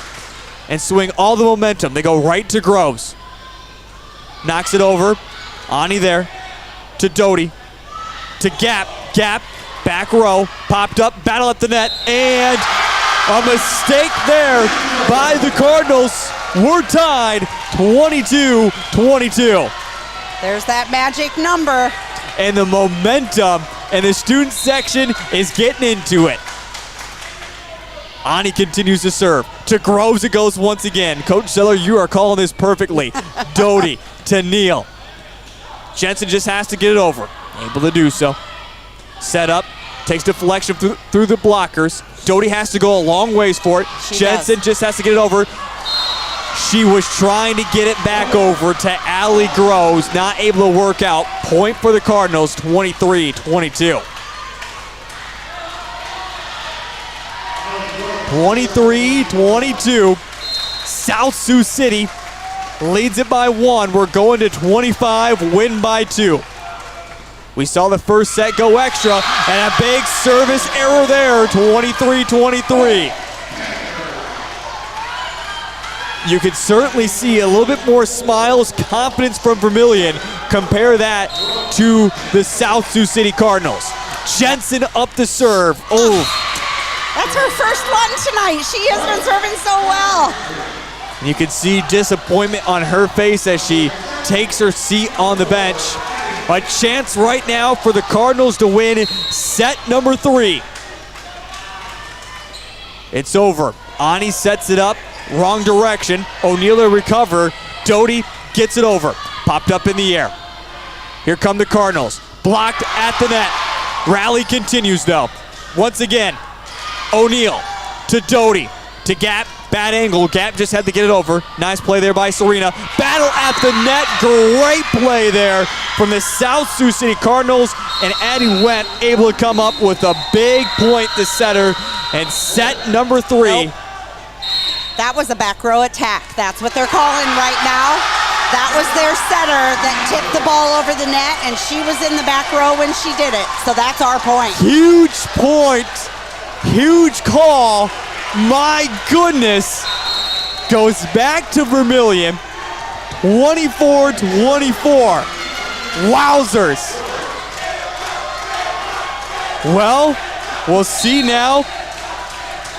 and swing all the momentum. They go right to Groves. Knocks it over. Ani there to Doty. To Gap. Gap, back row, popped up, battle at the net, and a mistake there by the Cardinals. We're tied 22-22. There's that magic number. And the momentum and the student section is getting into it. Ani continues to serve. To Groves it goes once again. Coach Zeller, you are calling this perfectly. Doty to Neal. Jensen just has to get it over. Able to do so. Set up. Takes deflection through the blockers. Doty has to go a long ways for it. Jensen just has to get it over. She was trying to get it back over to Allie Groves. Not able to work out. Point for the Cardinals, 23-22. 23-22. South Sioux City leads it by 1. We're going to 25, win by 2. We saw the first set go extra, and a big service error there, 23-23. You can certainly see a little bit more smiles, confidence from Vermillion. Compare that to the South Sioux City Cardinals. Jensen up the serve. Oh. That's her first one tonight. She has been serving so well. And you can see disappointment on her face as she takes her seat on the bench. A chance right now for the Cardinals to win set number 3. It's over. Ani sets it up. Wrong direction. O'Neal to recover. Doty gets it over. Popped up in the air. Here come the Cardinals. Blocked at the net. Rally continues though. Once again, O'Neal to Doty to Gap. Bad angle. Gap just had to get it over. Nice play there by Serena. Battle at the net. Great play there from the South Sioux City Cardinals. And Addie Went able to come up with a big point to center and set number 3. Nope. That was a back row attack. That's what they're calling right now. That was their setter that tipped the ball over the net, and she was in the back row when she did it. So that's our point. Huge point. Huge call. My goodness. Goes back to Vermillion. 24-24. Wowzers. Well, we'll see now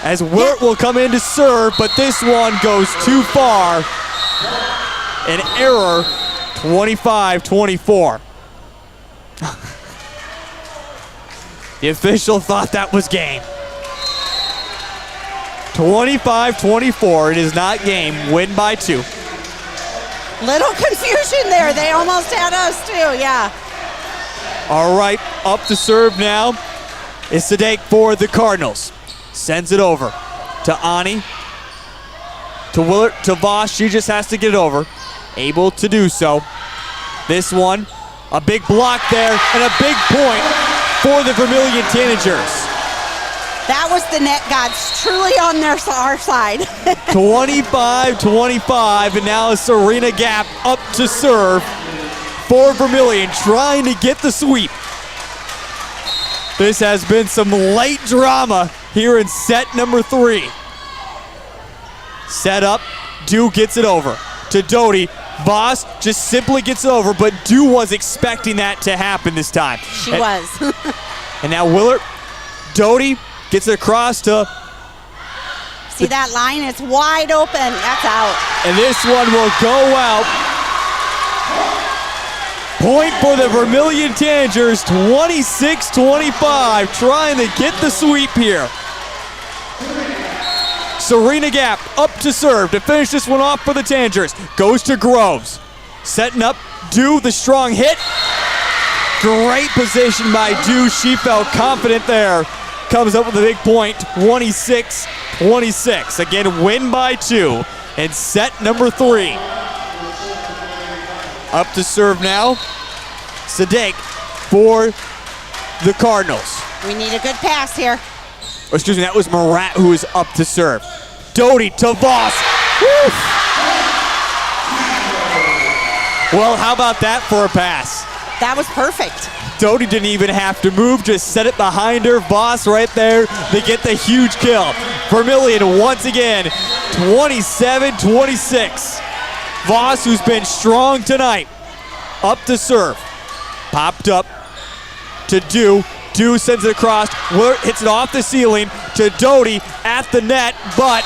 as Wirt will come in to serve, but this one goes too far. An error, 25-24. The official thought that was game. 25-24, it is not game, win by 2. Little confusion there. They almost had us too, yeah. All right, up to serve now is Sadek for the Cardinals. Sends it over to Ani, to Willard, to Voss. She just has to get it over. Able to do so. This one, a big block there, and a big point for the Vermillion Tanagers. That was the net gods truly on our side. 25-25, and now Serena Gap up to serve for Vermillion, trying to get the sweep. This has been some late drama here in set number 3. Set up, Dew gets it over to Doty. Voss just simply gets it over, but Dew was expecting that to happen this time. She was. And now Willard, Doty gets it across to... See that line? It's wide open. That's out. And this one will go out. Point for the Vermillion Tanagers, 26-25, trying to get the sweep here. Serena Gap up to serve to finish this one off for the Tanagers. Goes to Groves. Setting up Dew, the strong hit. Great position by Dew. She felt confident there. Comes up with a big point, 26-26. Again, win by 2 in set number 3. Up to serve now, Sadek for the Cardinals. We need a good pass here. Oh, excuse me, that was Marat who was up to serve. Doty to Voss. Woo! Well, how about that for a pass? That was perfect. Doty didn't even have to move, just set it behind her. Voss right there, they get the huge kill. Vermillion once again, 27-26. Voss, who's been strong tonight, up to serve. Popped up to Dew. Dew sends it across. Willard hits it off the ceiling to Doty at the net, but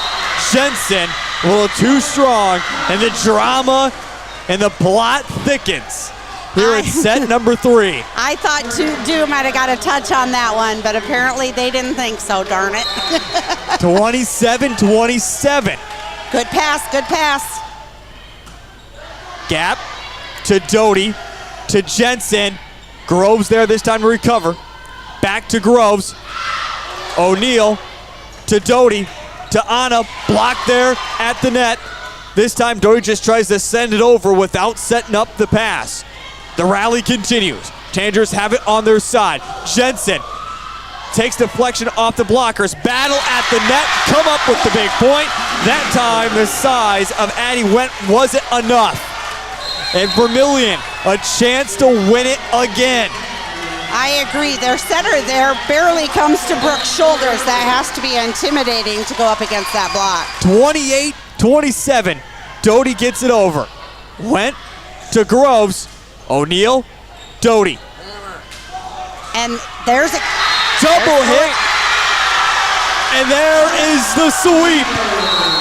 Jensen a little too strong, and the drama and the plot thickens here in set number 3. I thought Dew might have got a touch on that one, but apparently they didn't think so, darn it. 27-27. Good pass, good pass. Gap to Doty, to Jensen. Groves there this time to recover. Back to Groves. O'Neal to Doty, to Anna. Blocked there at the net. This time Doty just tries to send it over without setting up the pass. The rally continues. Tanagers have it on their side. Jensen takes deflection off the blockers. Battle at the net. Come up with the big point. That time the size of Addie Went wasn't enough. And Vermillion, a chance to win it again. I agree. Their setter there barely comes to Brooks' shoulders. That has to be intimidating to go up against that block. 28-27. Doty gets it over. Went to Groves. O'Neal, Doty. And there's a double hit. And there is the sweep.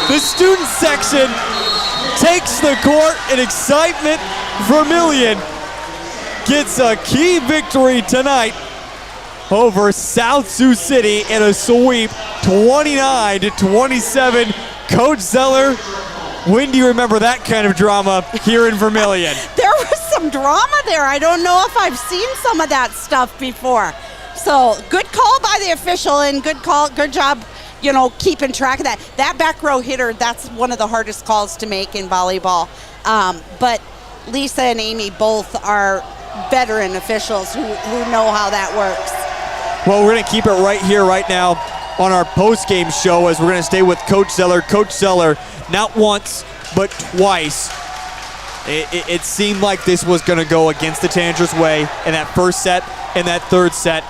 The student section takes the court in excitement. Vermillion gets a key victory tonight over South Sioux City in a sweep, 29-27. Coach Zeller, when do you remember that kind of drama here in Vermillion? There was some drama there. I don't know if I've seen some of that stuff before. So good call by the official, and good job, keeping track of that. That back row hitter, that's one of the hardest calls to make in volleyball. But Lisa and Amy both are veteran officials who know how that works. Well, we're going to keep it right here, right now, on our post-game show, as we're going to stay with Coach Zeller. Coach Zeller, not once, but twice, it seemed like this was going to go against the Tanagers' way in that first set and that third set.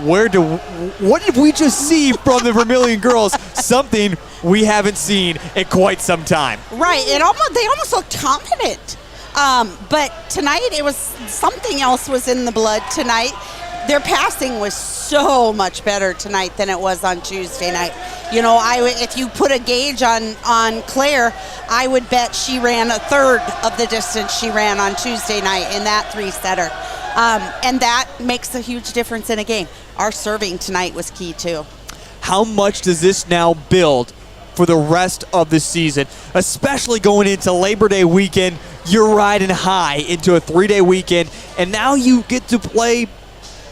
What did we just see from the Vermillion girls? Something we haven't seen in quite some time. Right, they almost looked confident. But tonight, it was something else was in the blood tonight. Their passing was so much better tonight than it was on Tuesday night. If you put a gauge on Claire, I would bet she ran a third of the distance she ran on Tuesday night in that three-setter. And that makes a huge difference in a game. Our serving tonight was key, too. How much does this now build for the rest of the season, especially going into Labor Day weekend? You're riding high into a 3-day weekend, and now you get to play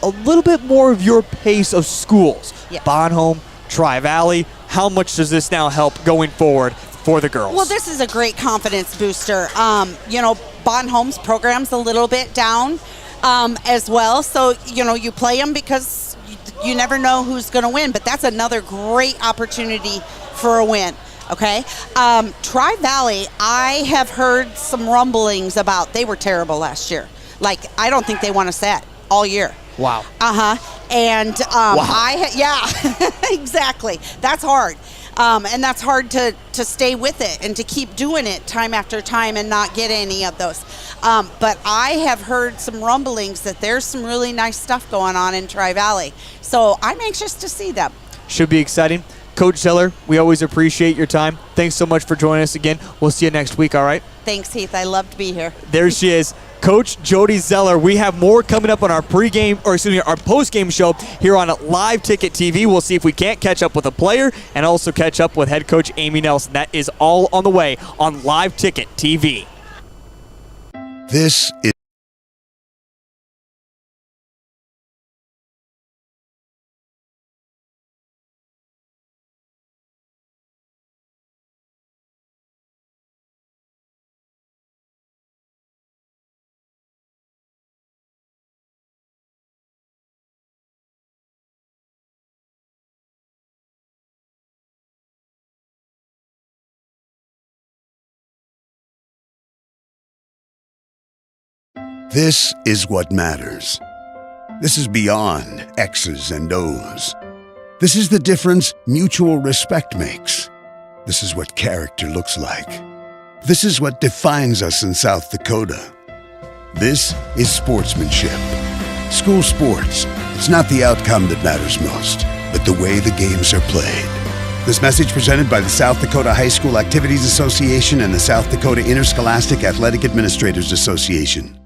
a little bit more of your pace of schools. Yeah. Bonhomme, Tri-Valley. How much does this now help going forward for the girls? Well, this is a great confidence booster. Bonhomme's program's a little bit down as well. So, you play them because you never know who's going to win, but that's another great opportunity for a win. Okay. Tri-Valley, I have heard some rumblings about they were terrible last year. Like, I don't think they won a set all year. Wow. And wow. Yeah, exactly. That's hard. And that's hard to stay with it and to keep doing it time after time and not get any of those. But I have heard some rumblings that there's some really nice stuff going on in Tri-Valley. So I'm anxious to see them. Should be exciting. Coach Zeller, we always appreciate your time. Thanks so much for joining us again. We'll see you next week, all right? Thanks, Heath. I love to be here. There she is, Coach Jody Zeller. We have more coming up on our our post-game show here on Live Ticket TV. We'll see if we can't catch up with a player and also catch up with head coach Amy Nelson. That is all on the way on Live Ticket TV. This is This is what matters. This is beyond X's and O's. This is the difference mutual respect makes. This is what character looks like. This is what defines us in South Dakota. This is sportsmanship. School sports, it's not the outcome that matters most, but the way the games are played. This message presented by the South Dakota High School Activities Association and the South Dakota Interscholastic Athletic Administrators Association.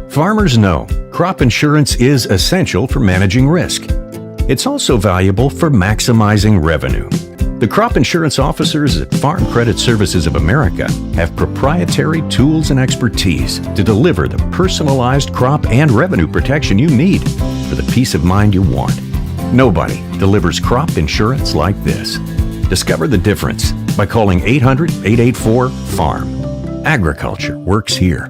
Farmers know crop insurance is essential for managing risk. It's also valuable for maximizing revenue. The crop insurance officers at Farm Credit Services of America have proprietary tools and expertise to deliver the personalized crop and revenue protection you need for the peace of mind you want. Nobody delivers crop insurance like this. Discover the difference by calling 800-884-FARM. Agriculture works here.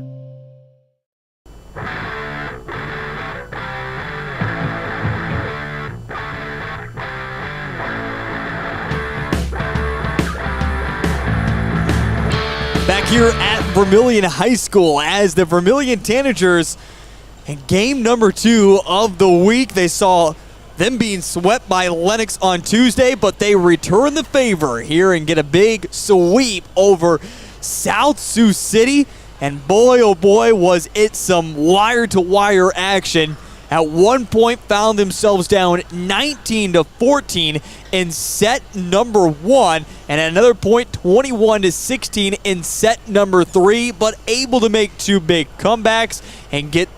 Back here at Vermillion High School as the Vermillion Tanagers in game number 2 of the week. They saw them being swept by Lennox on Tuesday, but they return the favor here and get a big sweep over South Sioux City. And boy, oh boy, was it some wire-to-wire action. At one point found themselves down 19-14 in set number 1, and at another point 21-16 in set number 3, but able to make two big comebacks and get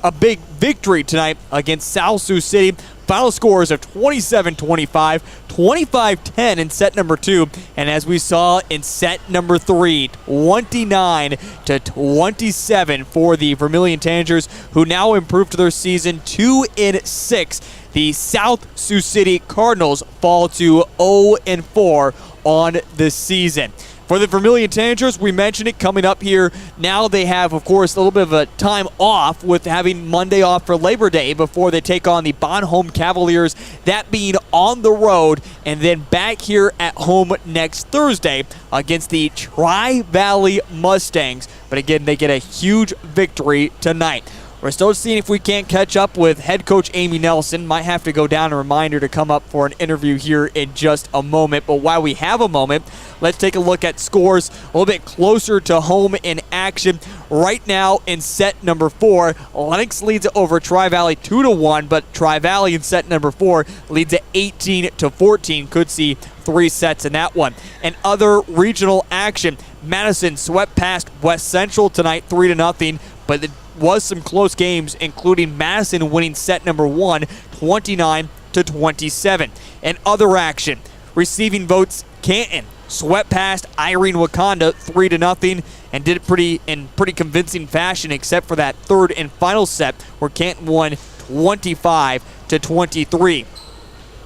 a big victory tonight against South Sioux City. Final scores of 27-25, 25-10 in set number 2, and as we saw in set number 3, 29-27 for the Vermillion Tanagers, who now improved to their season 2-6. The South Sioux City Cardinals fall to 0-4 on the season. For the Vermillion Tanagers, we mentioned it coming up here. Now they have, of course, a little bit of a time off with having Monday off for Labor Day before they take on the Bonhomme Cavaliers, that being on the road, and then back here at home next Thursday against the Tri-Valley Mustangs. But again, they get a huge victory tonight. We're still seeing if we can't catch up with head coach Amy Nelson. Might have to go down and remind her to come up for an interview here in just a moment. But while we have a moment, let's take a look at scores a little bit closer to home in action. Right now in set number 4, Lennox leads over Tri-Valley 2-1, but Tri-Valley in set number 4 leads at 18-14. Could see 3 sets in that one. And other regional action, Madison swept past West Central tonight 3-0, but it was some close games, including Madison winning set number 1, 29-27. And other action, receiving votes, Canton swept past Irene Wakanda 3-0 and did it in pretty convincing fashion, except for that third and final set where Canton won 25-23.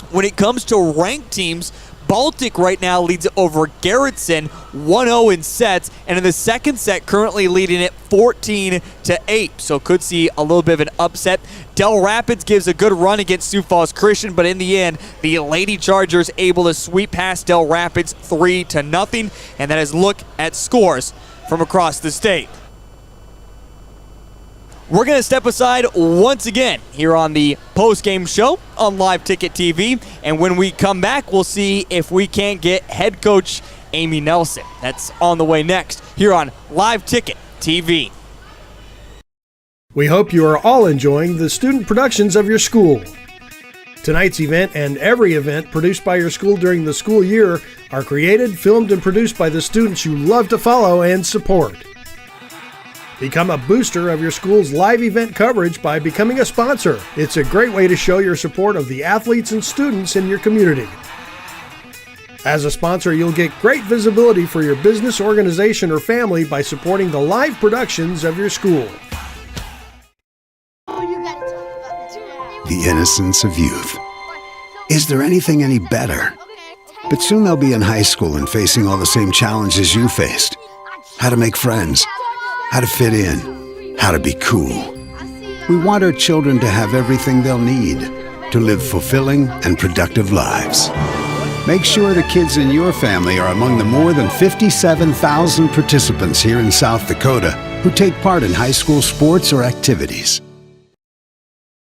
When it comes to ranked teams, Baltic right now leads over Garrettson 1-0 in sets, and in the second set currently leading it 14-8, so could see a little bit of an upset. Del Rapids gives a good run against Sioux Falls Christian, but in the end, the Lady Chargers able to sweep past Del Rapids 3-0, and that is look at scores from across the state. We're going to step aside once again here on the post-game show on Live Ticket TV, and when we come back, we'll see if we can't get head coach Amy Nelson. That's on the way next here on Live Ticket TV. We hope you are all enjoying the student productions of your school. Tonight's event and every event produced by your school during the school year are created, filmed, and produced by the students you love to follow and support. Become a booster of your school's live event coverage by becoming a sponsor. It's a great way to show your support of the athletes and students in your community. As a sponsor, you'll get great visibility for your business, organization, or family by supporting the live productions of your school. The innocence of youth. Is there anything any better? But soon they'll be in high school and facing all the same challenges you faced. How to make friends, how to fit in, how to be cool. We want our children to have everything they'll need to live fulfilling and productive lives. Make sure the kids in your family are among the more than 57,000 participants here in South Dakota who take part in high school sports or activities.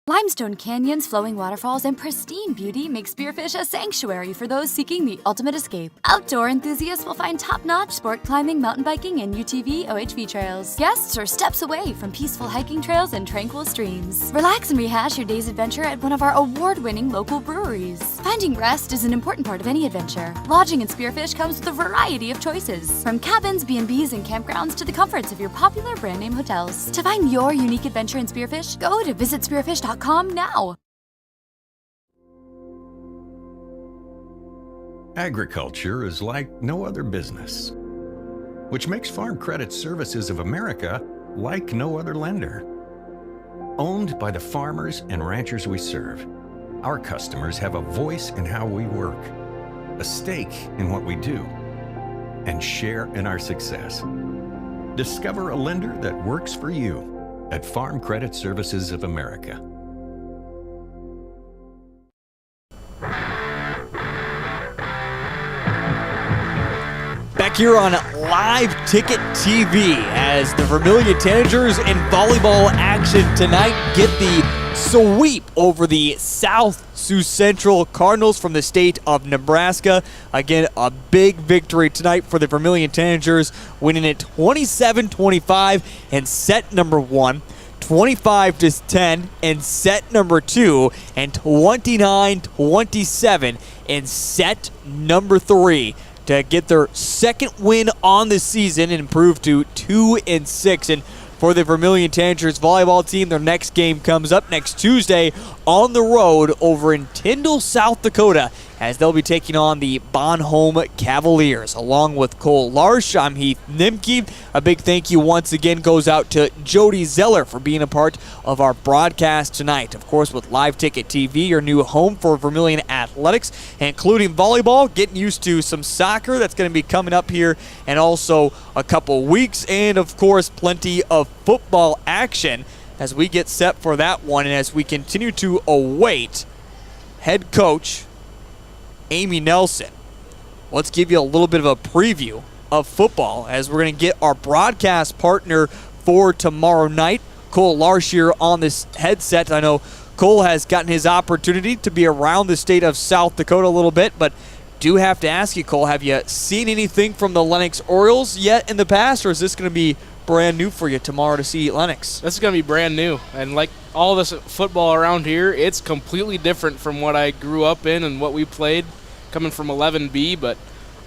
Limestone canyons, flowing waterfalls, and pristine beauty make Spearfish a sanctuary for those seeking the ultimate escape. Outdoor enthusiasts will find top-notch sport climbing, mountain biking, and UTV OHV trails. Guests are steps away from peaceful hiking trails and tranquil streams. Relax and rehash your day's adventure at one of our award-winning local breweries. Finding rest is an important part of any adventure. Lodging in Spearfish comes with a variety of choices, from cabins, B&Bs, and campgrounds to the comforts of your popular brand-name hotels. To find your unique adventure in Spearfish, go to visitspearfish.com now. Agriculture is like no other business, which makes Farm Credit Services of America like no other lender. Owned by the farmers and ranchers we serve, our customers have a voice in how we work, a stake in what we do, and share in our success. Discover a lender that works for you at Farm Credit Services of America. Back here on Live Ticket TV as the Vermillion Tanagers in volleyball action tonight get the sweep over the South Sioux Central Cardinals from the state of Nebraska. Again, a big victory tonight for the Vermillion Tanagers, winning it 27-25 in set number 1, 25-10 in set number 2, and 29-27 in set number 3 to get their second win on the season and improve to 2-6. And for the Vermillion Tanagers volleyball team, their next game comes up next Tuesday on the road over in Tyndall, South Dakota, as they'll be taking on the Bonhomme Cavaliers. Along with Cole Larsch, I'm Heath Nimke. A big thank you once again goes out to Jody Zeller for being a part of our broadcast tonight. Of course, with Live Ticket TV, your new home for Vermillion athletics, including volleyball, getting used to some soccer that's going to be coming up here and also a couple weeks, and of course, plenty of football action as we get set for that one and as we continue to await head coach Amy Nelson. Let's give you a little bit of a preview of football as we're going to get our broadcast partner for tomorrow night, Cole Larsch, here on this headset. I know Cole has gotten his opportunity to be around the state of South Dakota a little bit, but do have to ask you, Cole, have you seen anything from the Lennox Orioles yet in the past, or is this going to be brand new for you tomorrow to see Lennox? This is going to be brand new, and like all this football around here, it's completely different from what I grew up in and what we played coming from 11B, but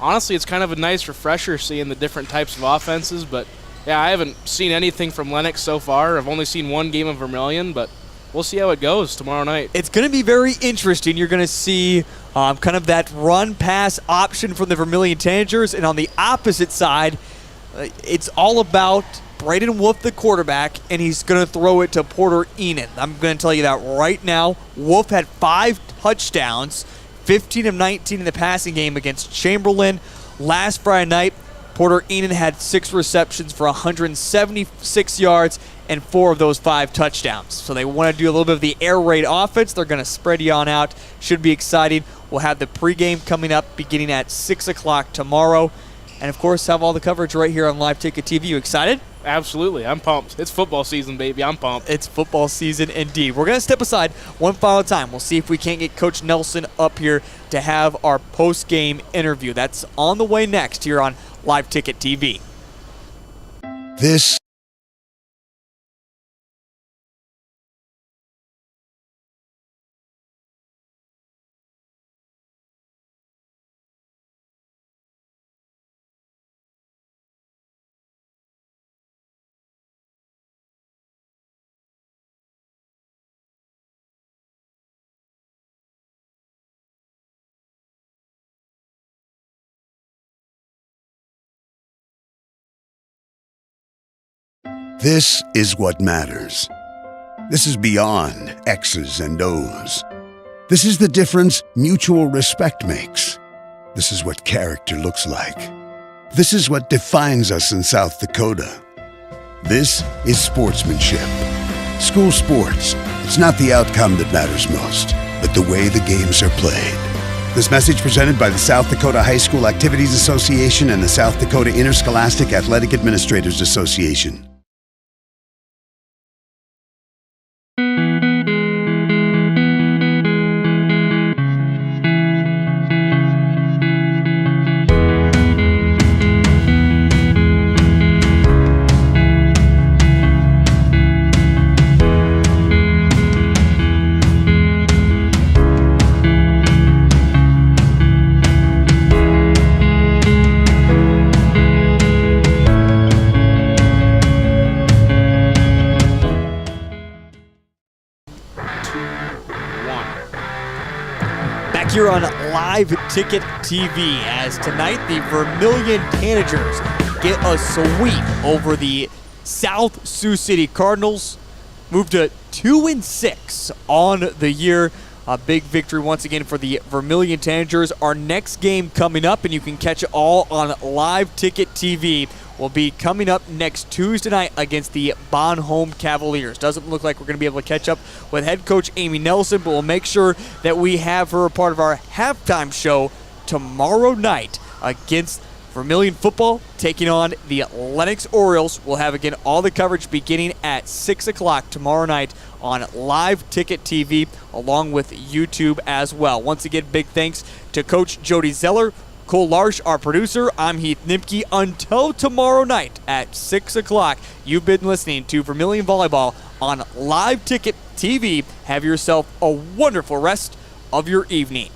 honestly, it's kind of a nice refresher seeing the different types of offenses. But yeah, I haven't seen anything from Lennox so far. I've only seen one game of Vermillion, but we'll see how it goes tomorrow night. It's going to be very interesting. You're going to see kind of that run-pass option from the Vermillion Tanagers, and on the opposite side, it's all about Braden Wolf, the quarterback, and he's going to throw it to Porter Enan. I'm going to tell you that right now. Wolf had 5 touchdowns, 15 of 19 in the passing game against Chamberlain. Last Friday night, Porter Enan had 6 receptions for 176 yards and 4 of those 5 touchdowns. So they want to do a little bit of the air raid offense. They're going to spread you on out. Should be exciting. We'll have the pregame coming up beginning at 6 o'clock tomorrow. And, of course, have all the coverage right here on Live Ticket TV. You excited? Absolutely. I'm pumped. It's football season, baby. I'm pumped. It's football season indeed. We're going to step aside one final time. We'll see if we can't get Coach Nelson up here to have our post-game interview. That's on the way next here on Live Ticket TV. This This is what matters. This is beyond X's and O's. This is the difference mutual respect makes. This is what character looks like. This is what defines us in South Dakota. This is sportsmanship. School sports, it's not the outcome that matters most, but the way the games are played. This message presented by the South Dakota High School Activities Association and the South Dakota Interscholastic Athletic Administrators Association. Here on Live Ticket TV, as tonight the Vermillion Tanagers get a sweep over the South Sioux City Cardinals, move to 2-6 on the year. A big victory once again for the Vermillion Tanagers. Our next game coming up, and you can catch it all on Live Ticket TV, will be coming up next Tuesday night against the Bonhomme Cavaliers. Doesn't look like we're going to be able to catch up with head coach Amy Nelson, but we'll make sure that we have her a part of our halftime show tomorrow night against Vermillion football taking on the Lennox Orioles. We'll have, again, all the coverage beginning at 6 o'clock tomorrow night on Live Ticket TV, along with YouTube as well. Once again, big thanks to Coach Jody Zeller, Cole Larsch, our producer. I'm Heath Nimke. Until tomorrow night at 6 o'clock, you've been listening to Vermillion Volleyball on Live Ticket TV. Have yourself a wonderful rest of your evening.